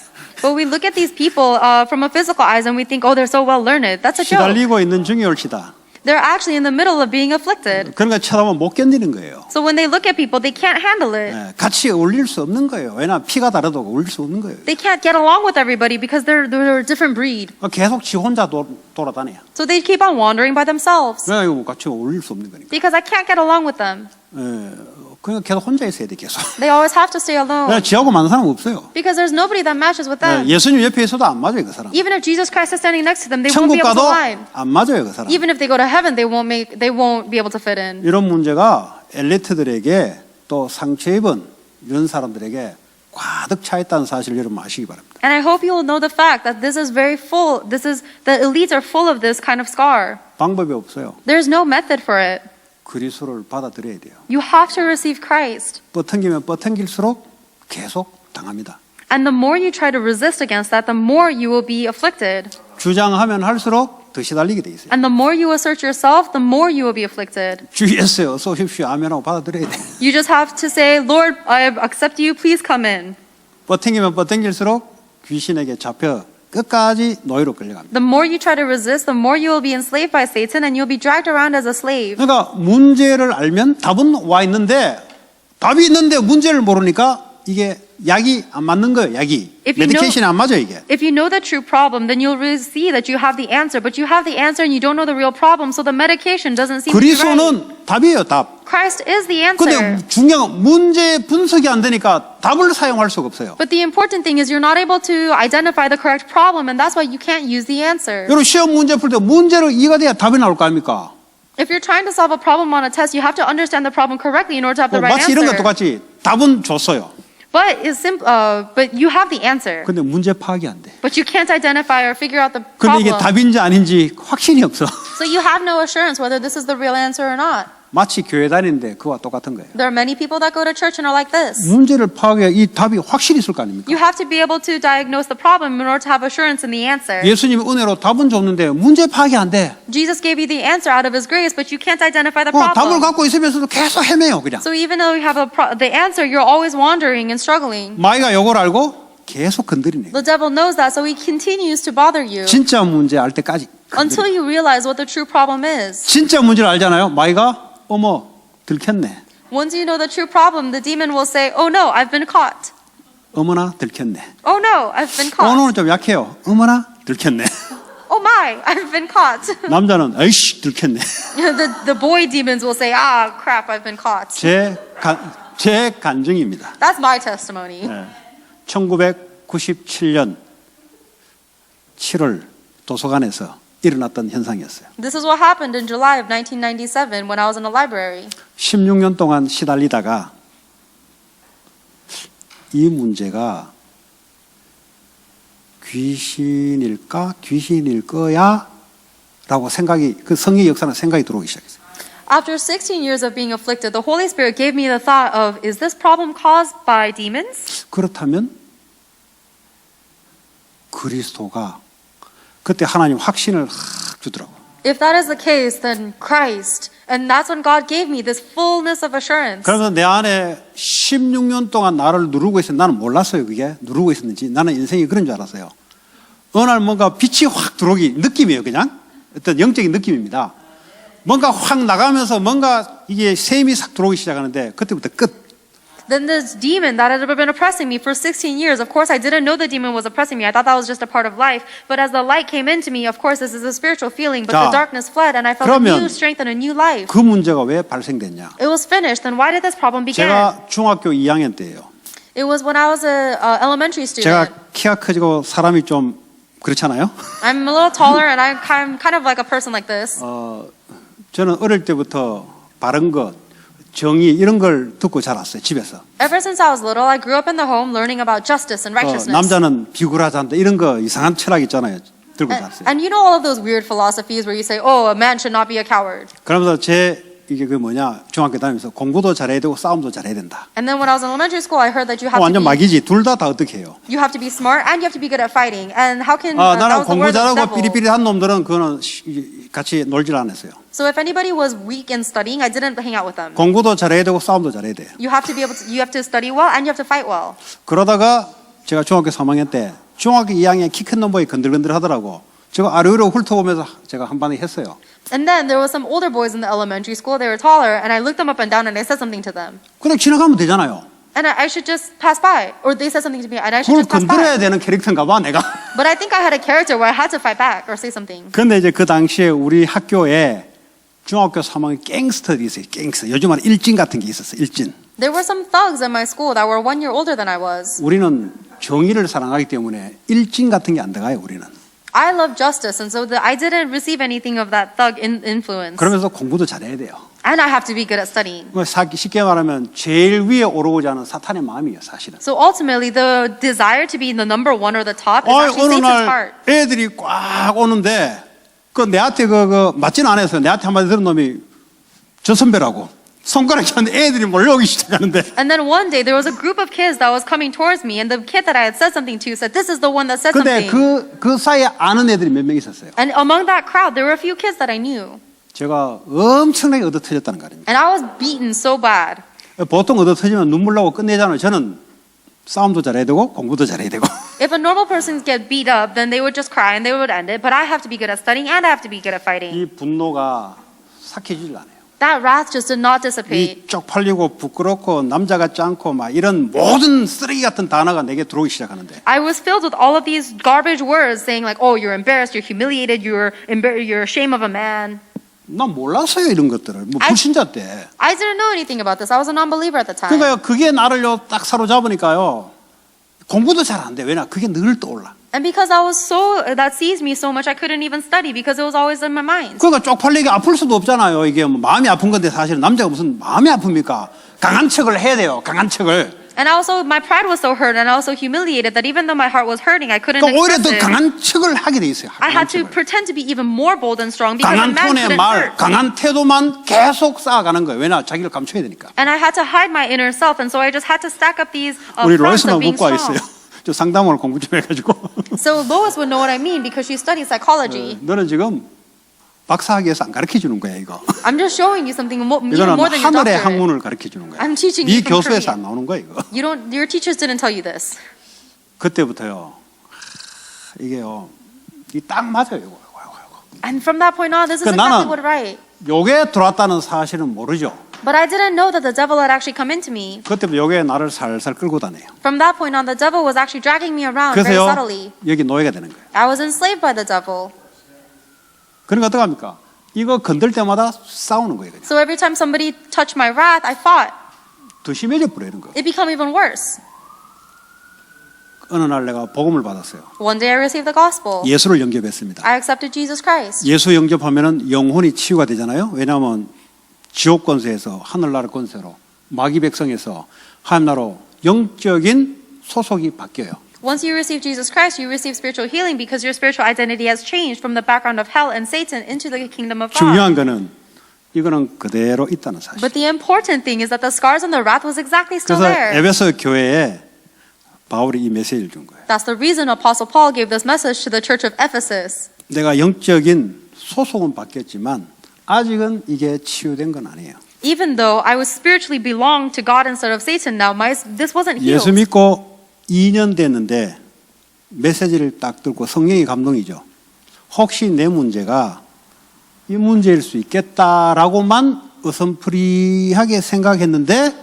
But we look at these people from a physical eyes and we think, oh, they're so well learned. That's a joke. 시달리고 있는 중에 옳시다. They're actually in the middle of being afflicted. 그런 거 쳐다보면 못 견디는 거예요. So when they look at people, they can't handle it. 예, 같이 어울릴 수 없는 거예요. 왜냐 피가 다르다고 어울릴 수 없는 거예요. They can't get along with everybody because they're a different breed. 계속 지 혼자 돌아다녀요. So they keep on wandering by themselves 그래가지고 같이 어울릴 수 없는 거니까. because I can't get along with them. 예, 그러니까 계속 혼자 있어야 돼 계속. They always have to stay alone 지하고 맞는 사람 없어요. because there's nobody that matches with them. 예수님 옆에 있어도 안 맞아요 그 사람. Even if Jesus Christ is standing next to them, they won't 천국 be able to 가도 align. 안 맞아요 그 사람. Even if they go to heaven, they won't be able to fit in. 이런 문제가 엘리트들에게 또 상처 입은 이런 사람들에게 가득 차 있다는 사실을 여러분 아시기 바랍니다. And I hope you will know the fact that this is very full. The elites are full of this kind of scar. 방법이 없어요. There's no method for it. 그리스도를 받아들여야 돼요. You have to receive Christ. 뻗어기면 뻗어길수록 계속 당합니다. And the more you try to resist against that, the more you will be afflicted. 주장하면 할수록 더 시달리게 돼 있어요. And the more you assert yourself, the more you will be afflicted. 주 예수에 어서 오십시오. 아멘하고 받아들여야 돼. You just have to say, Lord, I accept you. Please come in. 뻗어기면 뻗어길수록 귀신에게 잡혀 끝까지 노예로 끌려갑니다. The more you try to resist, the more you will be enslaved by Satan and you'll be dragged around as a slave. 그러니까 문제를 알면 답은 와 있는데 답이 있는데 문제를 모르니까 이게 약이 안 맞는 거예요. 약이. If you know- 메디케이션이 안 맞아요 이게. If you know the true problem, then you'll really see that you have the answer. But you have the answer and you don't know the real problem, so the medication doesn't seem to be right. 그리스도는 답이에요. 답. Christ is the 근데 answer. 중요한 건 문제 분석이 안 되니까 답을 사용할 수가 없어요. But the important thing is you're not able to identify the correct problem, and that's why you can't use the answer. 여러분 시험 문제 풀 때 문제로 이해가 돼야 답이 나올 거 아닙니까? If you're trying to solve a problem on a test, you have to understand the problem correctly in order to have the right 마치 이런 것 answer. 똑같이 답은 줬어요. But you have the answer. 근데 문제 파악이 안 돼. But you can't identify or figure out the 근데 이게 problem. 답인지 아닌지 확신이 없어. So you have no assurance whether this is the real answer or not. 마치 교회 다니는데 그와 똑같은 거예요. There are many people that go to church and are like this. 문제를 파악해야 이 답이 확실히 있을 거 아닙니까? You have to be able to diagnose the problem in order to have assurance in the answer. 예수님이 은혜로 답은 줬는데 문제 파악이 안 돼. Jesus gave you the answer out of His grace, but you can't identify the 답을 problem. 갖고 있으면서도 계속 헤매요 그냥. So even though you have the answer, you're always wandering and struggling. 마귀가 이걸 알고 계속 건드리네. The devil knows that, so he continues to bother you 진짜 문제 알 때까지. until you realize what the true problem is. 진짜 문제를 알잖아요. 마귀가 어머 들켰네. Once you know the true problem, the demon will say, "Oh no, I've been caught. 어머나 들켰네. Oh no, I've been caught. 오늘은 좀 약해요. 어머나 들켰네. Oh my, I've been caught." 남자는 아이씨 들켰네. The boy demons will say, "Ah, crap, I've been caught." 제 간증입니다. That's my testimony. 1997년 7월 도서관에서 일어났던 현상이었어요. This is what happened in July of 1997 when I was in a library. 16년 동안 시달리다가 이 문제가 귀신일까? 귀신일 거야? 라고 생각이, 그 성의 역사는 생각이 들어오기 시작했어요. After 16 years of being afflicted, the Holy Spirit gave me the thought of, is this problem caused by demons? 그렇다면 그리스도가 그때 하나님 확신을 확 주더라고요. If that is the case, then Christ. And that's when God gave me this fullness of assurance. 그래서 내 안에 16년 동안 나를 누르고 있었는데 나는 몰랐어요. 그게 누르고 있었는지. 나는 인생이 그런 줄 알았어요. 어느 날 뭔가 빛이 확 들어오기 느낌이에요. 그냥 어떤 영적인 느낌입니다. 뭔가 확 나가면서 뭔가 이게 샘이 싹 들어오기 시작하는데 그때부터 끝. Then this demon that had been oppressing me for 16 years, of course I didn't know the demon was oppressing me. I thought that was just a part of life. But as the light came into me, of course this is a spiritual feeling, but 자, the darkness fled and I felt a 그러면 new strength and a new life. 그 문제가 왜 발생됐냐? It was finished. Then why did this problem begin? 제가 중학교 2학년 때예요. It was when I was a elementary student. 제가 키가 크고 사람이 좀 그렇잖아요. I'm a little taller and I'm kind of like a person like this. 저는 어릴 때부터 바른 것, 정의 이런 걸 듣고 자랐어요. 집에서. Ever since I was little, I grew up in the home learning about justice and righteousness. 남자는 비굴하자는데 이런 거 이상한 철학 있잖아요. 들고 자랐어요. And you know all of those weird philosophies where you say, oh, a man should not be a coward. 그러면서 이게 그 뭐냐 중학교 다니면서 공부도 잘해야 되고 싸움도 잘해야 된다. And then when I was in elementary school, I heard that you have 완전 to be 마귀지. 둘 다 어떻게 해요? you have to be smart and you have to be good at fighting. And how can that 나는 was the 공부 word of the 잘하고 devil. 삐리삐리한 놈들은 그거는 같이 놀질 않았어요. So if anybody was weak in studying, I didn't hang out with them. 공부도 잘해야 되고 싸움도 잘해야 돼요. You have to be able to you have to study well and you have to fight well. 그러다가 제가 중학교 3학년 때 중학교 2학년 키 큰 놈보이 건들건들 하더라고. 제가 아래로 훑어보면서 제가 한 번 했어요. And then there was some older boys in the elementary school. They were taller, and I looked them up and down, and I said something to them. 그냥 지나가면 되잖아요. And I should just pass by, or they said something to me, and I should 그걸 just pass 건드려야 by. 되는 캐릭터인가 봐 내가. But I think I had a character where I had to fight back or say something. 근데 이제 그 당시에 우리 학교에 중학교 3학년 갱스터들이 있어요. 갱스터. 요즘 말에 일진 같은 게 있었어요. 일진. There were some thugs in my school that were 1 year older than I was. 우리는 정의를 사랑하기 때문에 일진 같은 게 안 들어가요. 우리는. I love justice, and so I didn't receive anything of that thug influence. 그러면서 공부도 잘해야 돼요. And I have to be good at studying. 쉽게 말하면 제일 위에 오르고자 하는 사탄의 마음이에요, 사실은. So ultimately, the desire to be the number one or the top is actually 어느 Satan's 날 heart. 애들이 꽉 오는데 그 내한테 맞지는 않았어요. 내한테 한마디 들은 놈이 저 선배라고 손가락이 하는데 애들이 몰려오기 시작하는데 And then one day, there was a group of kids that was coming towards me, and the kid that I had said something to said, "This is the one that said 근데 something." 그 사이에 아는 애들이 몇 명 있었어요. And among that crowd, there were a few kids that I knew. 제가 엄청나게 얻어터졌다는 거 아닙니까? And I was beaten so bad. 보통 얻어터지면 눈물 나고 끝내잖아요. 저는 싸움도 잘해야 되고 공부도 잘해야 되고. If a normal person get beat up, then they would just cry and they would end it. But I have to be good at studying and I have to be good at fighting. 이 분노가 삭혀지질 않아요. That wrath just did not dissipate. 이 쪽팔리고 부끄럽고 남자 같지 않고 막 이런 모든 쓰레기 같은 단어가 내게 들어오기 시작하는데 I was filled with all of these garbage words saying like, oh, you're embarrassed, you're humiliated, you're ashamed of a man. 난 몰랐어요 이런 것들을. 뭐 불신자 때. I didn't know anything about this. I was a non-believer at the time. 그러니까요 그게 나를요 딱 사로잡으니까요 공부도 잘 안 돼. 왜냐 그게 늘 떠올라. And because that seized me so much, I couldn't even study because it was always in my mind. 그러니까 쪽팔리게 아플 수도 없잖아요. 이게 뭐 마음이 아픈 건데 사실은 남자가 무슨 마음이 아픕니까? 강한 척을 해야 돼요. 강한 척을. And also, my pride was so hurt and I was so humiliated that even though my heart was hurting, I couldn't 그러니까 오히려 더 express it. 강한 척을 하게 돼 있어요. I 강한 had to 척을. pretend to be even more bold and strong because a 강한 man 톤의 couldn't 말, hurt. 강한 태도만 계속 쌓아가는 거예요. 왜냐 자기를 감춰야 되니까. And I had to hide my inner self, and so I just had to stack up these 우리 fronts 로이스만 of being 묻고 와 strong. 있어요. 저 상담원을 공부 좀 해가지고. So Lois would know what I mean because she studied psychology. 너는 지금 박사학위에서 안 가르쳐 주는 거야 이거. I'm just showing you something even 이거는 more than your 하늘의 doctorate. 학문을 가르쳐 주는 거야. I'm teaching 네 you from 교수에서 Korea. 안 나오는 거야 이거. Your teachers didn't tell you this. 그때부터요. 이게요. 이 딱 맞아요 이거. And from that point on, this is 그 exactly 나는- what right. 요게 들어왔다는 사실은 모르죠. But I didn't know that the devil had actually come into me. 그때부터 요게 나를 살살 끌고 다녀요. From that point on, the devil was actually dragging me around very 그래서요 subtly. 여기 노예가 되는 거예요. I was enslaved by the devil. 그러니까 어떡합니까? 이거 건들 때마다 싸우는 거예요. 그냥. So every time somebody touched my wrath, I fought. 더 심해져 버리는 거예요. It became even worse. 어느 날 내가 복음을 받았어요. One day I received the gospel. 예수를 영접했습니다. I accepted Jesus Christ. 예수 영접하면은 영혼이 치유가 되잖아요. 왜냐하면 지옥 권세에서 하늘나라 권세로 마귀 백성에서 하나님 나라로 영적인 소속이 바뀌어요. Once you receive Jesus Christ, you receive spiritual healing because your spiritual identity has changed from the background of hell and Satan into the kingdom of God. 중요한 거는 이거는 그대로 있다는 사실. But the important thing is that the scars and the wrath was exactly still 그래서 there. 에베소 교회에 바울이 이 메시지를 준 거예요. That's the reason Apostle Paul gave this message to the church of Ephesus. 내가 영적인 소속은 바뀌었지만 아직은 이게 치유된 건 아니에요. Even though I was spiritually belonged to God instead of Satan now, this wasn't 예수 healed. 믿고 2년 됐는데 메시지를 딱 듣고 성령이 감동이죠. 혹시 내 문제가 이 문제일 수 있겠다라고만 어슴푸리하게 생각했는데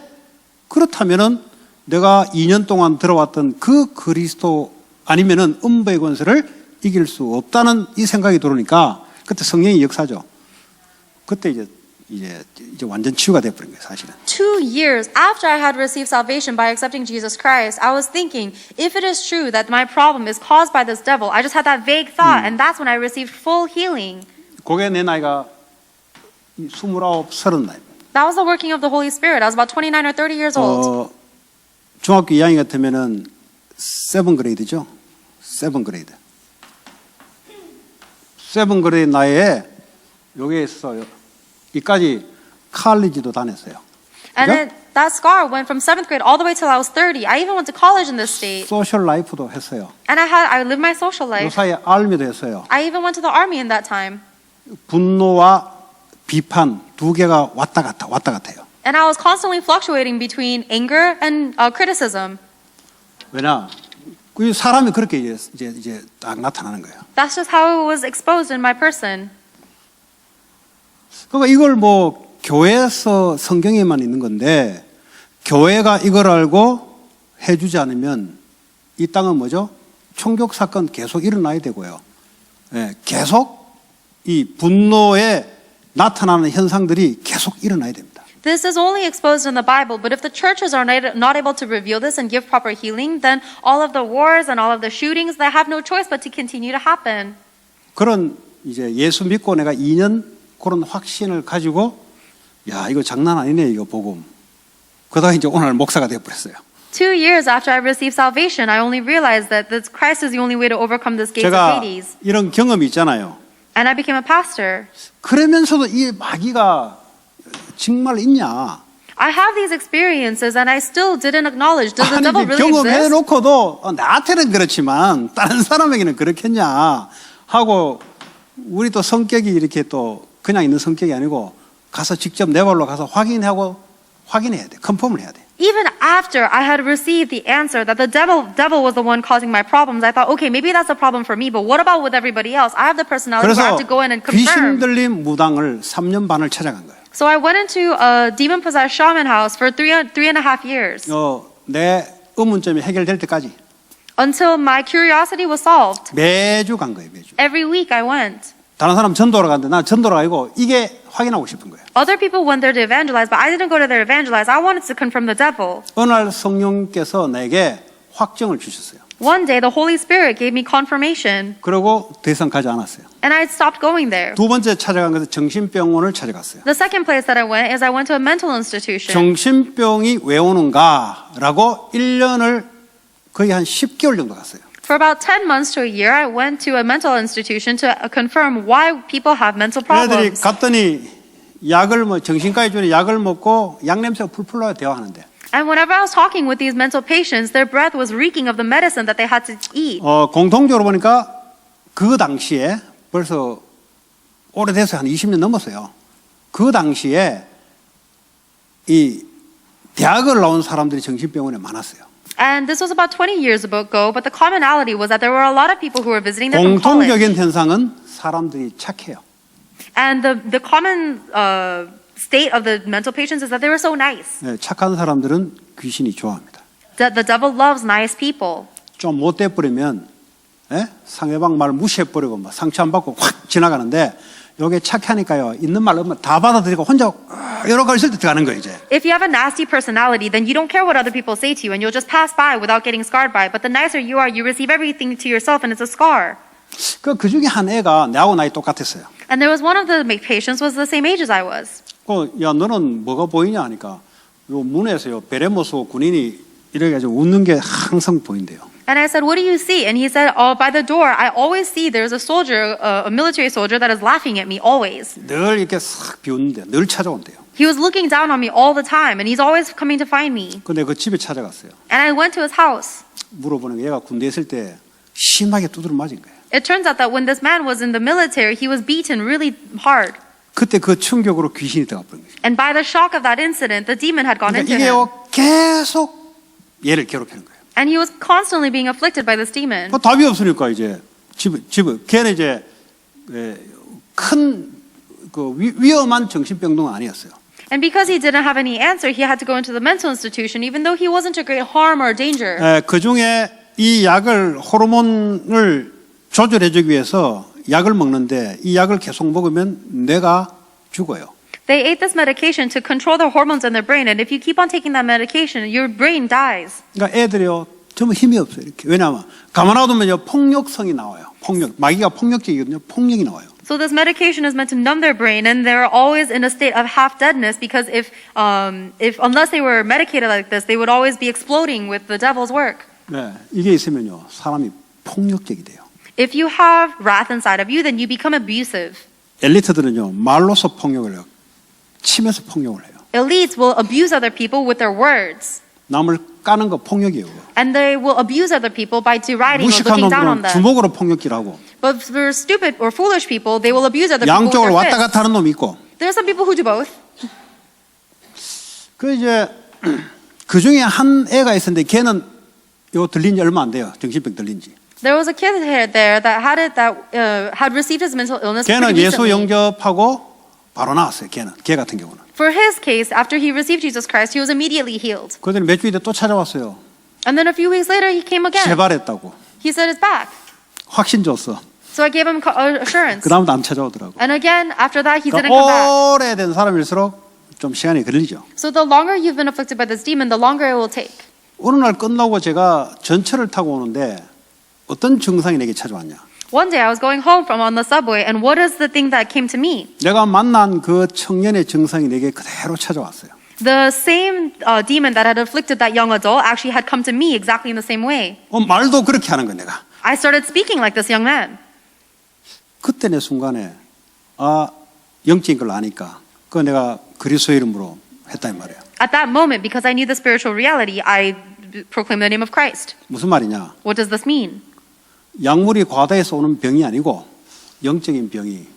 그렇다면은 내가 2년 동안 들어왔던 그 그리스도 아니면은 음부의 권세를 이길 수 없다는 이 생각이 들으니까 그때 성령이 역사죠. 그때 이제 완전 치유가 돼버린 거예요, 사실은. 2 years after I had received salvation by accepting Jesus Christ, I was thinking, if it is true that my problem is caused by this devil, I just had that vague thought, and that's when I received full healing. 그게 내 나이가 29, 30 나이. That was the working of the Holy Spirit. I was about 29 or 30 years old. 중학교 2학년 같으면은 7그레이드죠. 7그레이드. 7그레이드 나이에 여기에 있어요. 이까지 칼리지도 다녔어요. And that scar went from 7th grade all the way till I was 30. I even went to college in this state. 소셜 라이프도 했어요. And I lived my social 그 life. 사이에 알미도 했어요. I even went to the army in that time. 분노와 비판 두 개가 왔다 갔아요. And I was constantly fluctuating between anger and criticism. 왜냐? 그 사람이 그렇게 이제 딱 나타나는 거예요. That's just how it was exposed in my person. 그러니까 이걸 뭐 교회에서 성경에만 있는 건데 교회가 이걸 알고 해주지 않으면 이 땅은 뭐죠? 총격 사건 계속 일어나야 되고요. 예, 계속 이 분노에 나타나는 현상들이 계속 일어나야 됩니다. This is only exposed in the Bible, but if the churches are not able to reveal this and give proper healing, then all of the wars and all of the shootings, they have no choice but to continue to happen. 그런 이제 예수 믿고 내가 2년 그런 확신을 가지고 야, 이거 장난 아니네, 이거 복음. 그러다가 이제 오늘 목사가 되어버렸어요. 2 years after I received salvation, I only realized that this Christ is the only way to overcome this gate of 제가 Hades. 이런 경험이 있잖아요. And I became a pastor. 그러면서도 이 마귀가 정말 있냐? I have these experiences and I still didn't acknowledge, does the 아니, devil really 경험해 exist? 놓고도 나한테는 그렇지만 다른 사람에게는 그렇겠냐 하고 우리 또 성격이 이렇게 또 그냥 있는 성격이 아니고 가서 직접 내 발로 가서 확인해야 돼. 컨펌을 해야 돼. Even after I had received the answer that the devil was the one causing my problems, I thought, okay, maybe that's a problem for me, but what about with everybody else? I have the personality where I 그래서 have to go in and 귀신 confirm. 들린 무당을 3년 반을 찾아간 거예요. So I went into a demon-possessed shaman house for three and a half years 내 의문점이 해결될 때까지 until my curiosity was solved. 매주 간 거예요. 매주. Every week I went. 다른 사람 전도하러 갔는데 난 전도하러 가고 이게 확인하고 싶은 거예요. Other people went there to evangelize, but I didn't go there to evangelize. I wanted to confirm the devil. 어느 날 성령께서 내게 확정을 주셨어요. One day, the Holy Spirit gave me confirmation, 그리고 더 이상 가지 않았어요. and I stopped going there. 두 번째 찾아간 것은 정신병원을 찾아갔어요. The second place that I went is I went to a mental institution. 정신병이 왜 오는가라고 1년을 거의 한 10개월 정도 갔어요. For about 10 months to a year, I went to a mental institution to confirm why people have mental 애들이 problems. 갔더니 정신과에 주는 약을 먹고 약 냄새가 풀풀 나요. 대화하는데. And whenever I was talking with these mental patients, their breath was reeking of the medicine that they had to eat. 공통적으로 보니까 그 당시에 벌써 오래돼서 한 20년 넘었어요. 그 당시에 이 대학을 나온 사람들이 정신병원에 많았어요. And this was about 20 years ago, but the commonality was that there were a lot of people who were visiting there from college. 공통적인 현상은 사람들이 착해요. And the common state of the mental patients is that they were so nice. 네, 착한 사람들은 귀신이 좋아합니다. That the devil loves nice people. 좀 못돼 버리면 상대방 말 무시해버리고 막 상처 안 받고 확 지나가는데 요게 착하니까요. 있는 말 없으면 다 받아들이고 혼자 여러 가지 있을 때 들어가는 거예요. 이제. If you have a nasty personality, then you don't care what other people say to you and you'll just pass by without getting scarred by it. But the nicer you are, you receive everything to yourself and it's a scar. 그 중에 한 애가 나하고 나이 똑같았어요. And there was one of the patients was the same age as I was. 야 너는 뭐가 보이냐 하니까 요 문에서요 베레모스 군인이 이래가지고 웃는 게 항상 보인대요. And I said, what do you see? And he said, oh, by the door, I always see there's a soldier, a military soldier that is laughing at me always. 늘 이렇게 싹 비웃는데 늘 찾아온대요. He was looking down on me all the time and he's always coming to find me. 근데 그 집에 찾아갔어요. And I went to his house. 물어보는 게 얘가 군대에 있을 때 심하게 두드려 맞은 거예요. It turns out that when this man was in the military, he was beaten really hard. 그때 그 충격으로 귀신이 들어가 버린 거죠. And by the shock of that incident, the demon had gone 그러니까 into him. 이게요 계속 얘를 괴롭히는 거예요. And he was constantly being afflicted by this demon. 뭐 답이 없으니까 이제 집을 걔는 이제 큰 그 위험한 정신병동은 아니었어요. And because he didn't have any answer, he had to go into the mental institution, even though he wasn't a great harm or danger. 그 중에 이 약을 호르몬을 조절해주기 위해서 약을 먹는데 이 약을 계속 먹으면 뇌가 죽어요. They ate this medication to control the hormones in their brain, and if you keep on taking that medication, your brain dies. 그러니까 애들이요 전부 힘이 없어요. 이렇게 왜냐하면 가만 놔두면요 폭력성이 나와요. 마귀가 폭력적이거든요. 폭력이 나와요. So this medication is meant to numb their brain, and they're always in a state of half deadness because if unless they were medicated like this, they would always be exploding with the devil's work. 네, 이게 있으면요 사람이 폭력적이 돼요. If you have wrath inside of you, then you become abusive. 엘리트들은요 말로서 폭력을 해요. 치면서 폭력을 해요. Elites will abuse other people with their words. 남을 까는 거 폭력이에요. And they will abuse other people by deriding or 무식한 looking down on 놈들은 them. 주먹으로 폭력질하고 But for stupid or foolish people, they will abuse other people with 양쪽을 their 왔다 fists. 갔다 하는 놈이 있고 There are some people who do both. 그 이제 그 중에 한 애가 있었는데 걔는 요 들린 지 얼마 안 돼요. 정신병 들린 지. There was a kid there that had received his mental illness 걔는 pretty 예수 recently. 영접하고 바로 나왔어요. 걔 같은 경우는. For his case, after he received Jesus Christ, he was immediately healed. 그러더니 몇 주일 뒤에 또 찾아왔어요. And then a few weeks later, he came again. 재발했다고. He said it's back. 확신 줬어. So I gave him assurance. 그 다음부터 안 찾아오더라고. And again, after that, he didn't come back. 오래된 사람일수록 좀 시간이 걸리죠. So the longer you've been afflicted by this demon, the longer it will take. 어느 날 끝나고 제가 전철을 타고 오는데 어떤 증상이 내게 찾아왔냐. One day I was going home from on the subway, and what is the thing that came to me? 내가 만난 그 청년의 증상이 내게 그대로 찾아왔어요. The same demon that had afflicted that young adult actually had come to me exactly in the same way. 말도 그렇게 하는 거야 내가. I started speaking like this young man. 그때 내 순간에 영적인 걸 아니까 그거 내가 그리스도 이름으로 했다 이 말이에요. At that moment, because I knew the spiritual reality, I proclaimed the name of Christ. 무슨 말이냐? What does this mean? 약물이 과다해서 오는 병이 아니고 영적인 병이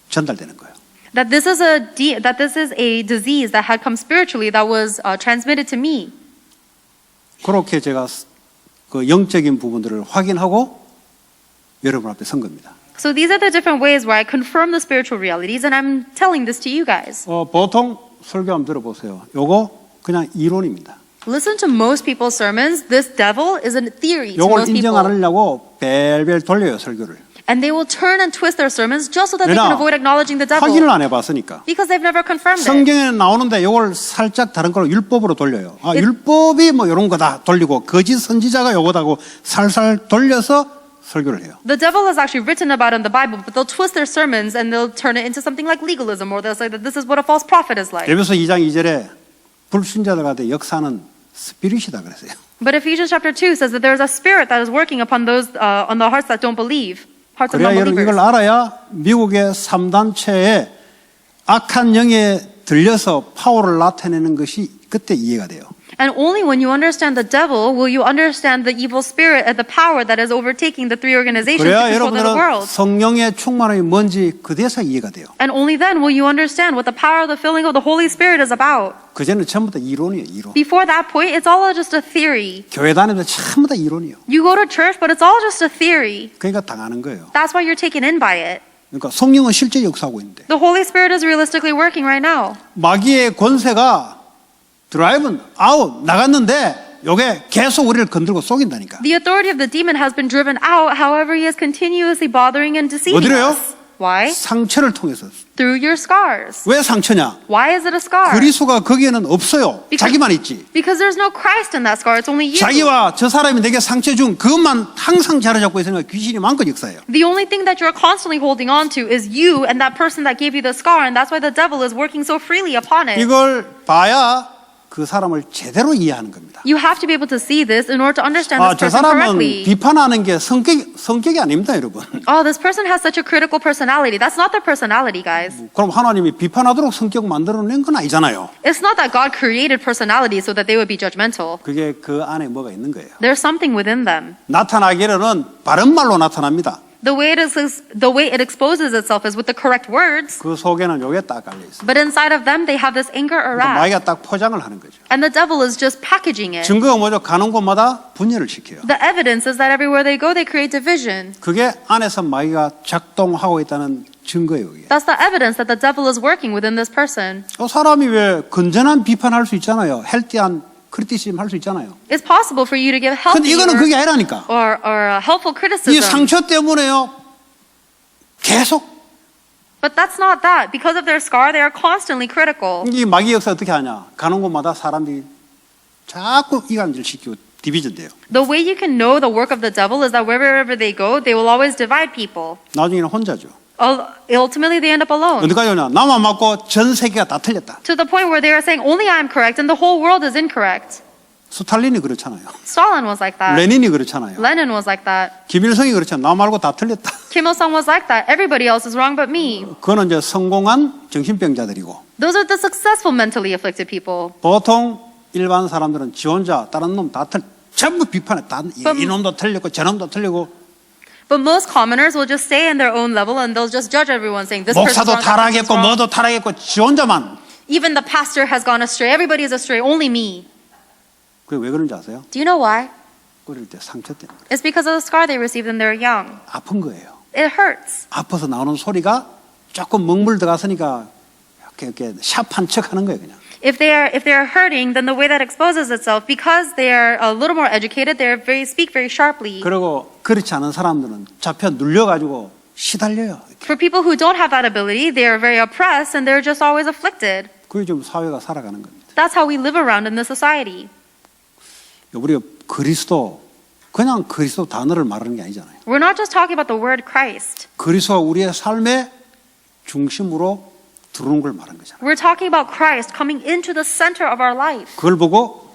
전달되는 거예요. That this is a disease that had come spiritually that was transmitted to me. 그렇게 제가 그 영적인 부분들을 확인하고 여러분 앞에 선 겁니다. So these are the different ways where I confirm the spiritual realities, and I'm telling this to you guys. 보통 설교 한번 들어보세요. 요거 그냥 이론입니다. Listen to most people's sermons. This devil is a theory to 요걸 most 인정 안 people. 하려고 벨벨 돌려요 설교를. And they will turn and twist their sermons just so that they 왜냐? can avoid acknowledging the 확인을 devil. 안 해봤으니까. Because they've never confirmed it. 성경에 나오는데 요걸 살짝 다른 걸로 율법으로 돌려요. 율법이 뭐 이런 거다 돌리고 거짓 선지자가 요거다고 살살 돌려서 설교를 해요. The devil is actually written about in the Bible, but they'll twist their sermons and they'll turn it into something like legalism, or they'll say that this is what a false prophet is like. 에베소 2장 2절에 불신자들한테 역사는 스피릿이다 그랬어요. But Ephesians chapter 2 says that there's a spirit that is working upon those on the hearts that don't believe, hearts of 그래야 여러분 이걸 non-believers. 알아야 미국의 3단체에 악한 영에 들려서 파워를 나타내는 것이 그때 이해가 돼요. And only when you understand the devil will you understand the evil spirit and the power that is overtaking the three organizations to 그래야 control the 여러분들은 world. 성령의 충만함이 뭔지 그대서 이해가 돼요. And only then will you understand what the power of the filling of the Holy Spirit is about. 그전에는 전부 다 이론이에요, 이론. Before that point, it's all just a theory. 교회 다니면서 전부 다 이론이에요. You go to church, but it's all just a theory. 그러니까 당하는 거예요. That's why you're taken in by it. 그러니까 성령은 실제 역사하고 있는데 The Holy Spirit is realistically working right now. 마귀의 권세가 드라이브는 아웃 나갔는데 요게 계속 우리를 건들고 속인다니까. The authority of the demon has been driven out. However, he is continuously bothering and deceiving 어디로요? us. Why? 상처를 통해서. Through your scars. 왜 상처냐? Why is it a scar? 그리스도가 거기에는 없어요. 자기만 있지. Because there's no Christ in that scar. It's only you. 자기와 저 사람이 내게 상처 준 그것만 항상 자로잡고 있으니까 귀신이 많고 역사예요. The only thing that you're constantly holding on to is you and that person that gave you the scar, and that's why the devil is working so freely upon it. 이걸 봐야 그 사람을 제대로 이해하는 겁니다. You have to be able to see this in order to understand this 저 person 사람은 correctly. 비판하는 게 성격이 아닙니다, 여러분. Oh, this person has such a critical personality. That's not their personality, guys. 그럼 하나님이 비판하도록 성격 만들어낸 건 아니잖아요. It's not that God created personalities so that they would be judgmental. 그게 그 안에 뭐가 있는 거예요. There's something within them. 나타나기로는 바른 말로 나타납니다. The way it exposes itself is with the correct words, 그 속에는 요게 딱 깔려 있어요. but inside of them they have this anger or 그러니까 wrath. 마귀가 딱 포장을 하는 거죠. And the devil is just packaging it. 증거가 뭐죠? 가는 곳마다 분열을 시켜요. The evidence is that everywhere they go, they create division. 그게 안에서 마귀가 작동하고 있다는 증거예요. 이게. That's the evidence that the devil is working within this person. 사람이 왜 건전한 비판할 수 있잖아요. 헬티한 크리티시즘 할 수 있잖아요. It's possible for you to give 근데 healthy 이거는 그게 아니라니까. or helpful 이 criticism. 상처 때문에요. 계속 But that's not that. Because of their scar, they are constantly critical. 이 마귀 역사 어떻게 하냐? 가는 곳마다 사람들이 자꾸 이간질 시키고 디비전 돼요. The way you can know the work of the devil is that wherever they go, they will always divide people. 나중에는 혼자죠. Ultimately, they end up alone. 어디까지 오냐? 나만 맞고 전 세계가 다 틀렸다. To the point where they are saying, only I am correct and the whole world is incorrect. 스탈린이 그렇잖아요. Stalin was like that. 레닌이 그렇잖아요. Lenin was like that. 김일성이 그렇잖아요. 나 말고 다 틀렸다. Kim Il-sung was like that. Everybody else is wrong but me. 그거는 이제 성공한 정신병자들이고 Those are the successful mentally afflicted people. 보통 일반 사람들은 지 혼자 다른 놈 다 전부 비판해. 이놈도 틀렸고 저놈도 틀리고 But most commoners will just stay in their own level and they'll just judge everyone saying this person's 목사도 wrong, that person's 타락했고 wrong. 뭐도 타락했고 지 혼자만. Even the pastor has gone astray. Everybody is astray. Only me. 그게 왜 그런지 아세요? Do you know why? 어릴 때 상처 때문에. It's because of the scar they received when they were young. 아픈 거예요. It hurts. 아파서 나오는 소리가 조금 먹물 들어갔으니까 이렇게 샤프한 척 하는 거예요, 그냥. If they are hurting, then the way that exposes itself, because they are a little more educated, speak very sharply. 그리고 그렇지 않은 사람들은 잡혀 눌려가지고 시달려요. For people who don't have that ability, they are very oppressed and they're just always afflicted. 그게 좀 사회가 살아가는 겁니다. That's how we live around in this society. 우리가 그리스도 그냥 그리스도 단어를 말하는 게 아니잖아요. We're not just talking about the word Christ. 그리스도가 우리의 삶의 중심으로 들어오는 걸 말하는 거잖아요. We're talking about Christ coming into the center of our life. 그걸 보고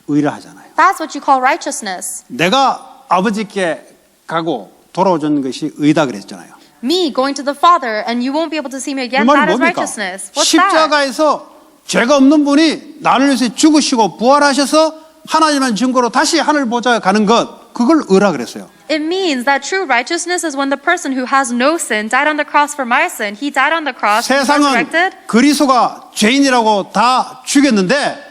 의라 하잖아요. That's what you call righteousness. 내가 아버지께 가고 돌아오는 것이 의다 그랬잖아요. Me going to the Father and you won't be able to see me 그 again, 말이 that is 뭡니까? righteousness. What's that? 십자가에서 죄가 없는 분이 나를 위해서 죽으시고 부활하셔서 하나님의 증거로 다시 하늘 보좌에 가는 것, 그걸 의라 그랬어요. It means that true righteousness is when the person who has no sin died on the cross for my sin. He died on the cross, he was 세상은 resurrected. 그리스도가 죄인이라고 다 죽였는데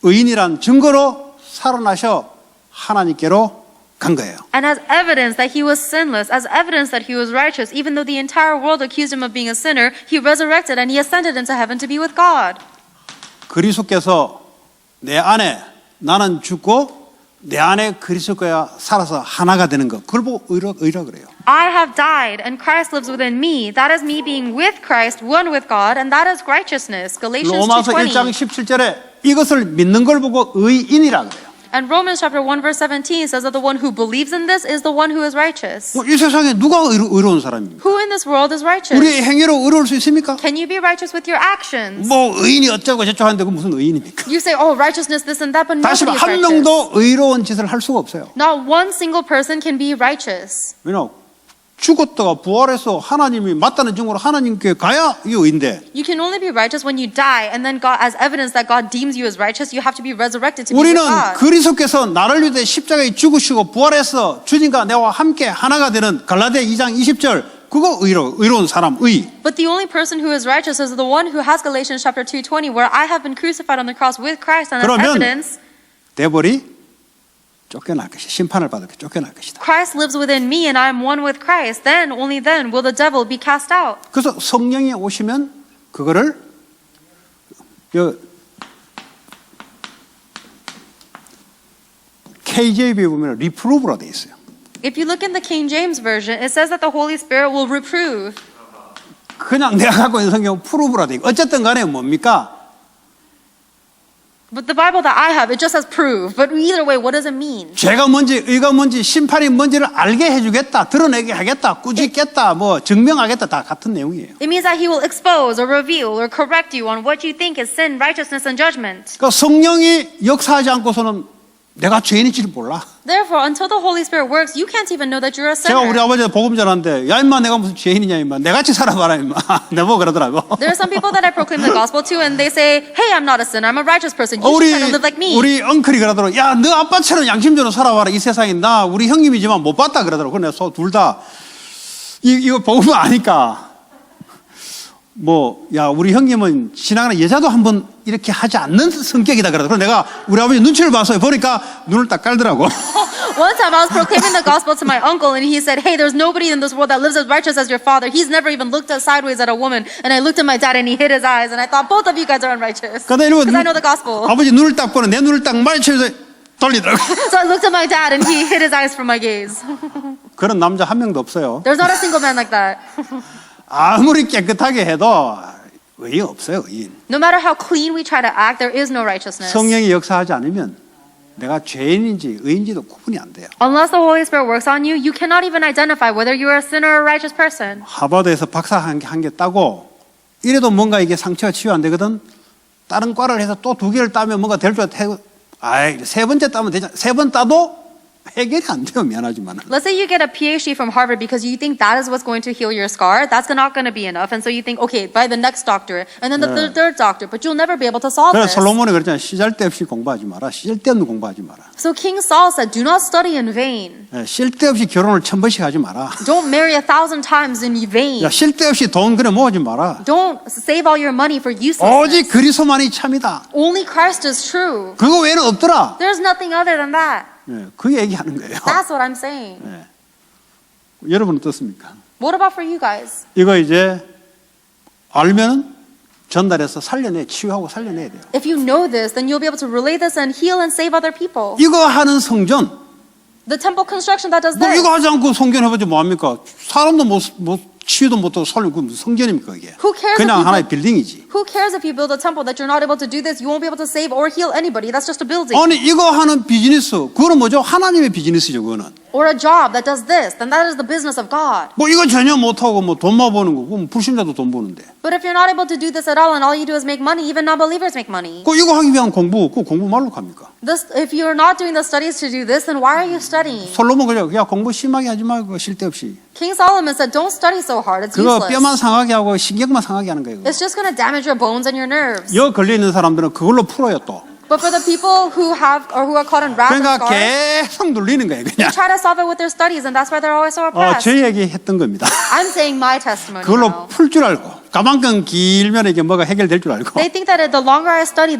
의인이란 증거로 살아나셔 하나님께로 간 거예요. And as evidence that he was sinless, as evidence that he was righteous, even though the entire world accused him of being a sinner, he resurrected and he ascended into heaven to be with God. 그리스도께서 내 안에 나는 죽고 내 안에 그리스도가 살아서 하나가 되는 것, 그걸 보고 의라 그래요. I have died and Christ lives within me. That is me being with Christ, one with God, and that is righteousness. Galatians 로마서 1장 2:20. 17절에 이것을 믿는 걸 보고 의인이라 그래요. And Romans chapter 1 verse 17 says that the one who believes in this is the one who is righteous. 이 세상에 누가 의로운 사람입니까? Who in this world is righteous? 우리의 행위로 의로울 수 있습니까? Can you be righteous with your actions? 뭐 의인이 어쩌고 저쩌고 하는데 그 무슨 의인입니까? You say, oh, righteousness, this and that, but 다시 nobody is 한 righteous. 명도 의로운 짓을 할 수가 없어요. Not one single person can be righteous. 왜냐? 죽었다가 부활해서 하나님이 맞다는 증거로 하나님께 가야 이 의인데 You can only be righteous when you die, and then God, as evidence that God deems you as righteous, you have to be resurrected to be with 우리는 God. 그리스도께서 나를 위해 십자가에 죽으시고 부활해서 주님과 내와 함께 하나가 되는 갈라디아 2장 20절, 그거 의로운 사람, 의. But the only person who is righteous is the one who has Galatians chapter 2:20, where I have been crucified on the cross with Christ, and as 그러면 evidence, 대벌이 쫓겨날 것이다. 심판을 받을 쫓겨날 것이다. Christ lives within me and I am one with Christ. Then, only then, will the devil be cast out. 그래서 성령이 오시면 그거를 KJV 보면 리프루브라 돼 있어요. If you look in the King James Version, it says that the Holy Spirit will reprove. 그냥 내가 갖고 있는 성경 프루브라 돼 있고 어쨌든 간에 뭡니까? But the Bible that I have, it just says prove. But either way, what does it mean? 죄가 뭔지 의가 뭔지 심판이 뭔지를 알게 해주겠다, 드러내게 하겠다, 꾸짖겠다, 뭐 증명하겠다, 다 같은 내용이에요. It means that he will expose or reveal or correct you on what you think is sin, righteousness, and judgment. 그러니까 성령이 역사하지 않고서는 내가 죄인인지를 몰라. Therefore, until the Holy Spirit works, you can't even know that you're a 제가 우리 sinner. 아버지한테 복음 전하는데 야 임마 내가 무슨 죄인이냐 임마 내같이 살아봐라 임마 내보고 그러더라고. There are some people that I proclaim the gospel to, and they say, hey, I'm not a sinner, I'm a righteous person. You should try to live like me. 우리 엉클이 그러더라고. 야 너 아빠처럼 양심적으로 살아봐라. 이 세상에 나 우리 형님이지만 못 봤다 그러더라고. 그래서 둘 다 이거 복음 아니까 뭐 야 우리 형님은 지나가는 여자도 한번 이렇게 하지 않는 성격이다 그러더라고. 그래서 내가 우리 아버지 눈치를 봐서 보니까 눈을 딱 깔더라고. One time I was proclaiming the gospel to my uncle, and he said, hey, there's nobody in this world that lives as righteous as your father. He's never even looked sideways at a woman. And I looked at my dad, and he hid his eyes, and I thought, both of you guys are unrighteous. 그러다 이러고 Because I know the gospel. 아버지 눈을 딱 보는 내 눈을 딱 마주쳐서 돌리더라고. So I looked at my dad, and he hid his eyes from my gaze. 그런 남자 한 명도 없어요. There's not a single man like that. 아무리 깨끗하게 해도 의의 없어요. 의인. No matter how clean we try to act, there is no righteousness. 성령이 역사하지 않으면 내가 죄인인지 의인지도 구분이 안 돼요. Unless the Holy Spirit works on you, you cannot even identify whether you are a sinner or a righteous person. 하버드에서 박사 한 개 따고 이래도 뭔가 이게 상처가 치유 안 되거든. 다른 과를 해서 또 2개를 따면 뭔가 될 줄 알고 아이 3번째 따면 되잖아. 3번 따도 해결이 안 돼요. 미안하지만. Let's say you get a PhD from Harvard because you think that is what's going to heal your scar. That's not going to be enough. And so you think, okay, by the next doctorate, and then the third doctor, but you'll never be able to solve 그래서 this. 솔로몬이 그랬잖아. 시잘데없이 공부하지 마라. 쓸데없는 공부하지 마라. So King Saul said, do not study in vain. 쓸데없이 결혼을 1000번씩 하지 마라. Don't marry 1,000 times in vain. 야, 쓸데없이 돈 그래 모으지 마라. Don't save all your money for 오직 uselessness. 그리스도만이 참이다. Only Christ is true. 그거 외에는 없더라. There's nothing other than that. 그 얘기하는 거예요. That's what I'm saying. 여러분 어떻습니까? What about for you guys? 이거 이제 알면 전달해서 살려내, 치유하고 살려내야 돼요. If you know this, then you'll be able to relay this and heal and save other people. 이거 하는 성전, The temple construction that does 뭐 this. 이거 하지 않고 성전 해보지 뭐합니까? 사람도 못 치유도 못하고 설령 그 무슨 성전입니까 이게? Who cares 그냥 if you 하나의 build- 빌딩이지. Who cares if you build a temple that you're not able to do this? You won't be able to save or heal anybody. That's just a building. 아니 이거 하는 비즈니스 그거는 뭐죠? 하나님의 비즈니스죠 그거는. Or a job that does this, then that is the business of God. 뭐 이거 전혀 못하고 뭐 돈만 버는 거 그럼 불신자도 돈 버는데. But if you're not able to do this at all and all you do is make money, even non-believers make money. 그 이거 하기 위한 공부 그 공부 말로 합니까? If you're not doing the studies to do this, then why are you studying? 솔로몬 그죠? 야 공부 심하게 하지 말고 쓸데없이. King Solomon said, don't study so hard. It's 그거 useless. 뼈만 상하게 하고 신경만 상하게 하는 거예요. It's just going to damage your bones and your nerves. 여 걸려 있는 사람들은 그걸로 풀어요 또. But for the people who have or who are caught in wrath and 그러니까 scars, 계속 눌리는 거예요 그냥. they try to solve it with their studies, and that's why they're always so oppressed. 제 얘기 했던 겁니다. I'm saying my testimony 그걸로 now. 풀 줄 알고 가만큼 길면 이게 뭐가 해결될 줄 알고 They think that the longer I study,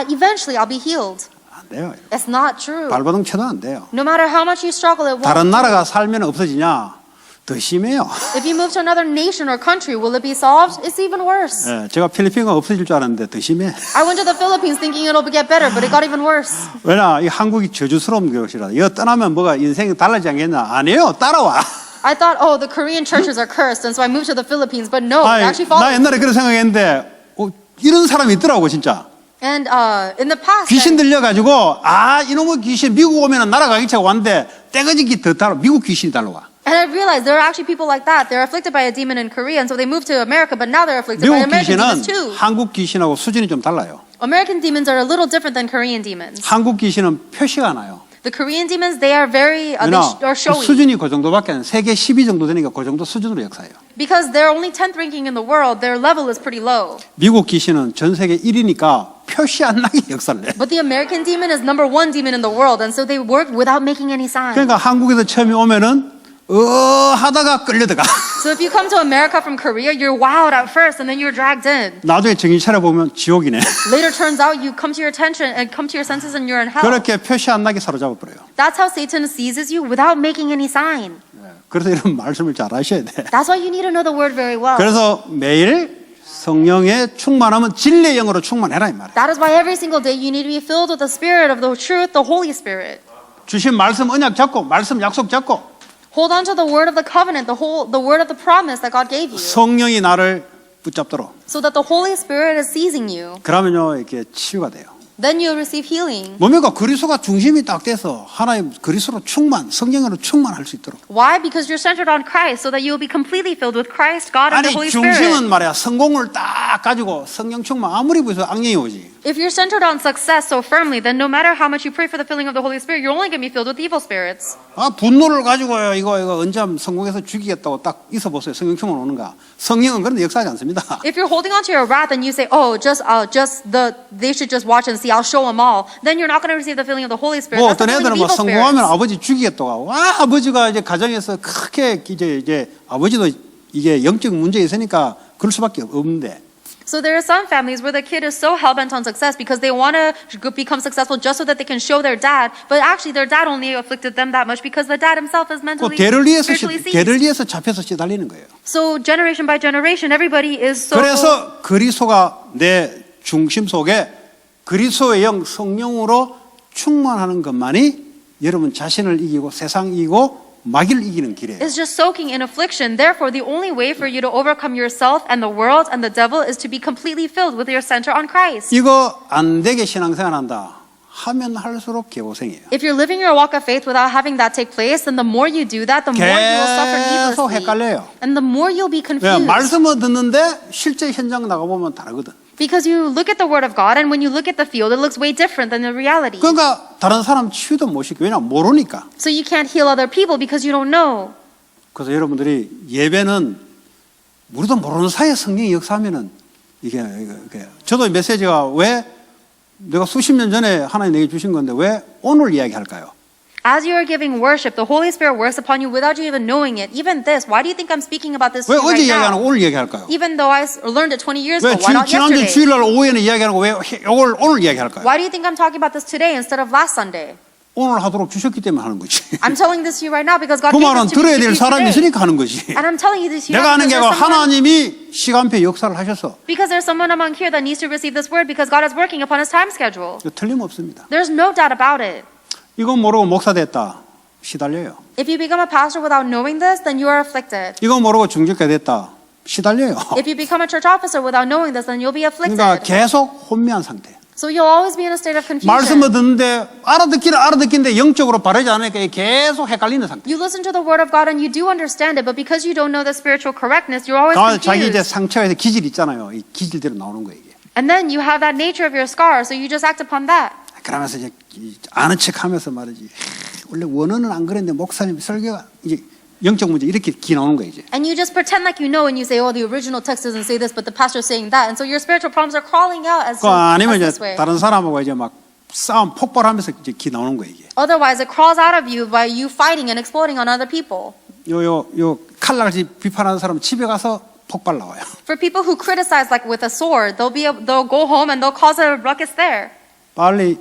eventually I'll be healed. 안 돼요. It's not true. 발버둥 쳐도 안 돼요. No matter how much you struggle, it won't. 다른 나라가 살면 없어지냐? 더 심해요. If you move to another nation or country, will it be solved? It's even worse. 예, 제가 필리핀가 없어질 줄 알았는데 더 심해. I went to the Philippines thinking it'll get better, but it got even worse. 왜냐? 이 한국이 저주스러운 것이라. 이거 떠나면 뭐가 인생이 달라지지 않겠나? 아니에요. 따라와. I thought, oh, the Korean churches are cursed, and so I moved to the Philippines. But no, 아이, it actually 나 followed. 옛날에 그런 생각했는데 이런 사람이 있더라고 진짜. And in the past, 귀신 들려가지고 이놈의 귀신 미국 오면은 날아가기 차고 왔는데 떼거지기 더 달아. 미국 귀신이 달라와. and I realized there are actually people like that. They're afflicted by a demon in Korea, and so they moved to America, but now they're afflicted by 미국 American 귀신은 demons too. 한국 귀신하고 수준이 좀 달라요. American demons are a little different than Korean demons. 한국 귀신은 표시가 나요. The Korean demons, they are very, they 왜냐? are showy. 수준이 그 정도밖에 안 세계 10위 정도 되니까 그 정도 수준으로 역사해요. Because they're only 10th ranking in the world, their level is pretty low. 미국 귀신은 전 세계 1위니까 표시 안 나게 역사를 해. But the American demon is number 1 demon in the world, and so they work without making any sign. 그러니까 한국에서 처음에 오면은 하다가 끌려들어가. So if you come to America from Korea, you're wowed at first, and then you're dragged in. 나중에 정신 차려보면 지옥이네. Later turns out you come to your attention and come to your senses and you're in hell. 그렇게 표시 안 나게 사로잡아 버려요. That's how Satan seizes you without making any sign. 그래서 이런 말씀을 잘 하셔야 돼. That's why you need to know the word very well. 그래서 매일 성령의 충만하면 진리의 영으로 충만해라 이 말이에요. That is why every single day you need to be filled with the Spirit of the truth, the Holy Spirit. 주신 말씀 언약 잡고 말씀 약속 잡고 Hold on to the word of the covenant, the word of the promise that God gave you, 성령이 나를 붙잡도록. so that the Holy Spirit is seizing you. 그러면요 이렇게 치유가 돼요. Then you'll receive healing. 뭡니까? 그리스도가 중심이 딱 돼서 하나님 그리스도로 충만, 성령으로 충만할 수 있도록. Why? Because you're centered on Christ, so that you will be completely filled with Christ, God, and 아니 the Holy 중심은 Spirit. 말이야 성공을 딱 가지고 성령 충만 아무리 부해서 악령이 오지. If you're centered on success so firmly, then no matter how much you pray for the filling of the Holy Spirit, you're only going to be filled with evil spirits. 분노를 가지고요 이거 언제 하면 성공해서 죽이겠다고 딱 있어 보세요. 성령 충만 오는가? 성령은 그런데 역사하지 않습니다. If you're holding on to your wrath and you say, oh, they should just watch and see, I'll show them all, then you're not going to receive the filling of the Holy Spirit. 뭐 That's the 어떤 filling 애들은 of 뭐 evil 성공하면 spirits. 아버지 죽이겠다고 하고 아버지가 이제 가정에서 크게 이제 아버지도 이게 영적 문제 있으니까 그럴 수밖에 없는데. So there are some families where the kid is so hell-bent on success because they want to become successful just so that they can show their dad, but actually their dad only afflicted them that much because the dad himself is 그 mentally, 대를 위해서 spiritually 대를 seized. 위해서 잡혀서 시달리는 거예요. So generation by generation, everybody is so... 그래서 그리스도가 내 중심 속에 그리스도의 영 성령으로 충만하는 것만이 여러분 자신을 이기고 세상 이기고 마귀를 이기는 길이에요. is just soaking in affliction. Therefore, the only way for you to overcome yourself and the world and the devil is to be completely filled with your center on Christ. 이거 안 되게 신앙생활한다 하면 할수록 개고생이에요. If you're living your walk of faith without having that take place, then the more you do that, the more you will suffer 계속 needlessly. 헷갈려요. And the more you'll be 왜 confused. 말씀을 듣는데 실제 현장 나가보면 다르거든. Because you look at the word of God, and when you look at the field, it looks way different than the reality. 그러니까 다른 사람 치유도 못 시켜. 왜냐 모르니까. So you can't heal other people because you don't know. 그래서 여러분들이 예배는 우리도 모르는 사이에 성령이 역사하면은 이게 저도 이 메시지가 왜 내가 수십 년 전에 하나님 내게 주신 건데 왜 오늘 이야기할까요? As you are giving worship, the Holy Spirit works upon you without you even knowing it. Even this, why do you think I'm speaking about this to 왜 you 어제 right 이야기 안 now? 하고 오늘 이야기할까요? Even though I learned it 20 years 왜 ago, why not 지난주 yesterday? 주일날 오후에는 이야기 안 하고 왜 이걸 오늘 이야기할까요? Why do you think I'm talking about this today instead of last Sunday? 오늘 하도록 주셨기 때문에 하는 거지. I'm telling this to you right now because God 그 gave 말은 this to me 들어야 to 될 you 사람이 today. 있으니까 하는 거지. And I'm telling you this to you 내가 now 하는 게 because 아니고 there's someone, 하나님이 시간표에 역사를 하셔서 because there's someone among here that needs to receive this word because God is working upon His time schedule. 틀림없습니다. There's no doubt about it. 이건 모르고 목사 됐다. 시달려요. If you become a pastor without knowing this, then you are afflicted. 이거 모르고 중직자 됐다. 시달려요. If you become a church officer without knowing this, then you'll be afflicted. 그러니까 계속 혼미한 상태. So you'll always be in a state of confusion. 말씀을 듣는데 알아듣기는데 영적으로 바르지 않으니까 계속 헷갈리는 상태. You listen to the word of God and you do understand it, but because you don't know the spiritual correctness, you're always 자기 이제 confused. 상처가 기질 있잖아요. 이 기질대로 나오는 거예요, 이게. And then you have that nature of your scar, so you just act upon that. 그러면서 이제 아는 척하면서 말이지. 원래 원어는 안 그랬는데 목사님 설교가 이제 영적 문제 이렇게 기 나오는 거예요, 이제. And you just pretend like you know and you say, oh, the original text doesn't say this, but the pastor's saying that. And so your spiritual problems are crawling out as 아니면 this 이제 way. 다른 사람하고 이제 막 싸움 폭발하면서 이제 기 나오는 거예요, 이게. Otherwise, it crawls out of you by you fighting and exploding on other people. 요 칼날같이 비판하는 사람 집에 가서 폭발 나와요. For people who criticize like with a sword, they'll go home and they'll cause a ruckus there. 빨리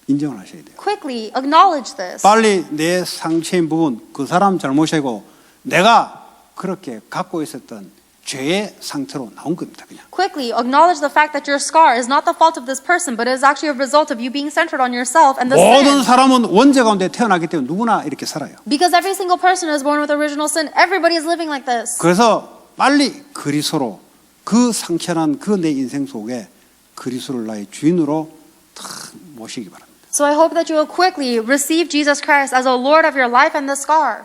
인정을 하셔야 돼요. Quickly acknowledge this. 빨리 내 상처인 부분 그 사람 잘못이고 내가 그렇게 갖고 있었던 죄의 상태로 나온 겁니다. 그냥. Quickly acknowledge the fact that your scar is not the fault of this person, but is actually a result of you being centered on yourself and the 모든 sin. 사람은 원죄 가운데 태어나기 때문에 누구나 이렇게 살아요. Because every single person is born with original sin. Everybody is living like this. 그래서 빨리 그리스도로 그 상처난 그 내 인생 속에 그리스도를 나의 주인으로 탁 모시기 바랍니다. So I hope that you will quickly receive Jesus Christ as a Lord of your life and the scar.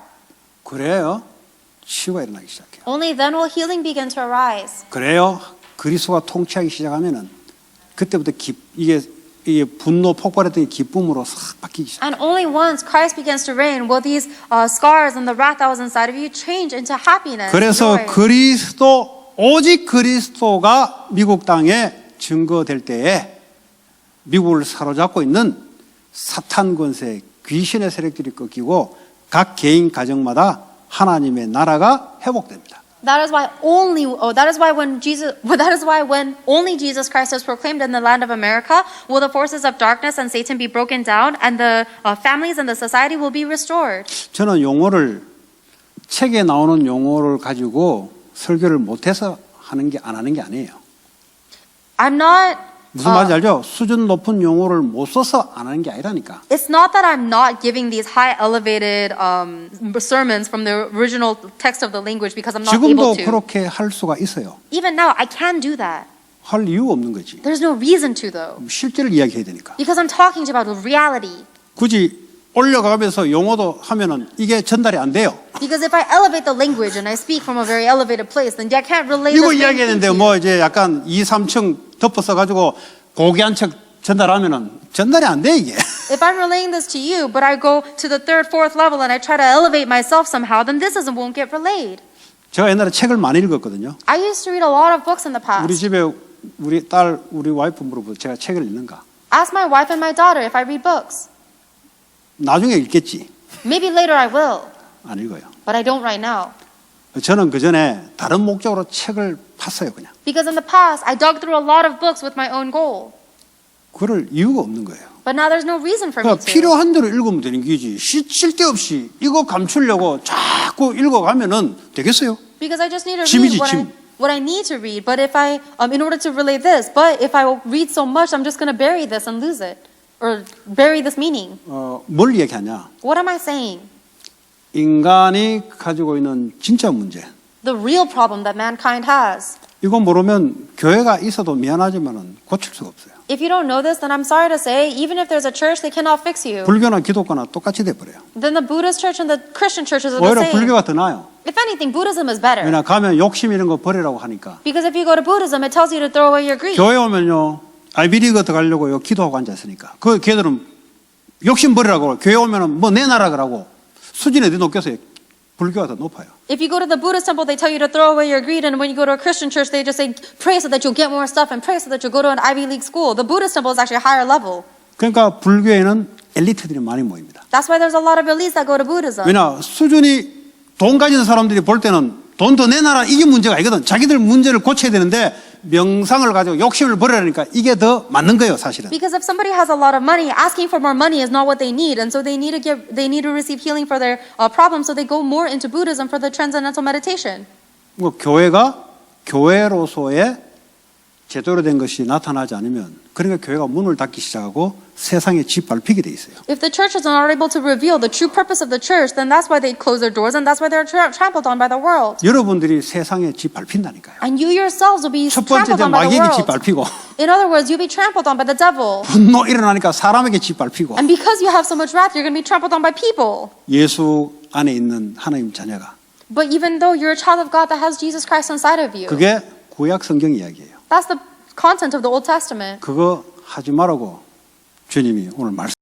그래요 치유가 일어나기 시작해요. Only then will healing begin to arise. 그래요 그리스도가 통치하기 시작하면은 그때부터 이게 분노 폭발했던 게 기쁨으로 싹 바뀌기 시작. And only once Christ begins to reign will these scars and the wrath that was inside of you change into happiness. 그래서 joy. 오직 그리스도가 미국 땅에 증거될 때에 미국을 사로잡고 있는 사탄 권세, 귀신의 세력들이 꺾이고 각 개인 가정마다 하나님의 나라가 회복됩니다. That is why when only Jesus Christ is proclaimed in the land of America, will the forces of darkness and Satan be broken down, and the families and the society will be restored. 저는 책에 나오는 용어를 가지고 설교를 못해서 안 하는 게 아니에요. I'm not. 무슨 말인지 알죠? 수준 높은 용어를 못 써서 안 하는 게 아니라니까. It's not that I'm not giving these high elevated sermons from the original text of the language because I'm not 지금도 able to. 그렇게 할 수가 있어요. Even now, I can do that. 할 이유가 없는 거지. There's no reason to though, 실제를 이야기해야 되니까. because I'm talking about reality. 굳이 올려가면서 용어도 하면은 이게 전달이 안 돼요. Because if I elevate the language and I speak from a very elevated place, then I can't relate. 이거 이야기했는데 뭐 이제 약간 2, 3층 덮어서 가지고 고귀한 척 전달하면은 전달이 안 돼 이게. If I'm relaying this to you, but I go to the third, fourth level and I try to elevate myself somehow, then this won't get relayed. 제가 옛날에 책을 많이 읽었거든요. I used to read a lot of books in the past. 우리 집에 우리 와이프 물어보고 제가 책을 읽는가? Ask my wife and my daughter if I read books. 나중에 읽겠지. Maybe later I will, 안 읽어요. but I don't right now. 저는 그 전에 다른 목적으로 책을 팠어요 그냥. Because in the past, I dug through a lot of books with my own goal. 그럴 이유가 없는 거예요. But now there's no reason for me 그러니까 to. 필요한 대로 읽으면 되는 거지. 쓸데없이 이거 감추려고 자꾸 읽어가면은 되겠어요? Because I just need to 짐이지, read 짐. what I need to read. But if I, in order to relay this, but if I read so much, I'm just going to bury this and lose it. Or bury this meaning. 뭘 얘기하냐? What am I saying? 인간이 가지고 있는 진짜 문제. The real problem that mankind has. 이거 모르면 교회가 있어도 미안하지만은 고칠 수가 없어요. If you don't know this, then I'm sorry to say, even if there's a church, they cannot fix you. 불교나 기독교나 똑같이 돼버려요. Then the Buddhist church and the Christian churches are the 오히려 same. 불교가 더 나아요. If anything, Buddhism is better. 왜냐 가면 욕심 이런 거 버리라고 하니까. Because if you go to Buddhism, it tells you to throw away your greed. 교회 오면요 아이비리그 들어가려고요 기도하고 앉았으니까 그 걔들은 욕심 버리라고 교회 오면은 뭐 내놔라 그러고 수준이 어디 높겠어요. 불교가 더 높아요. If you go to the Buddhist temple, they tell you to throw away your greed, and when you go to a Christian church, they just say, pray so that you'll get more stuff and pray so that you'll go to an Ivy League school. The Buddhist temple is actually a higher level. 그러니까 불교에는 엘리트들이 많이 모입니다. That's why there's a lot of elites that go to Buddhism. 왜냐 수준이 돈 가진 사람들이 볼 때는 돈 더 내놔라 이게 문제가 아니거든. 자기들 문제를 고쳐야 되는데 명상을 가지고 욕심을 버리라니까 이게 더 맞는 거예요 사실은. Because if somebody has a lot of money, asking for more money is not what they need, and so they need to receive healing for their problems, so they go more into Buddhism for the transcendental meditation. 뭐 교회가 교회로서의 제대로 된 것이 나타나지 않으면 그러니까 교회가 문을 닫기 시작하고 세상에 짓밟히게 돼 있어요. If the churches are not able to reveal the true purpose of the church, then that's why they close their doors and that's why they're trampled on by the world. 여러분들이 세상에 짓밟힌다니까요. And you yourselves will be 첫 번째 trampled on by the 마귀에게 world. 짓밟히고 In other words, you'll be trampled on by the devil. 분노 일어나니까 사람에게 짓밟히고 And because you have so much wrath, you're going to be trampled on by people. 예수 안에 있는 하나님 자녀가 But even though you're a child of God that has Jesus Christ inside of you, 그게 구약 성경 이야기예요. that's the content of the Old Testament. 그거 하지 말라고 주님이 오늘 말씀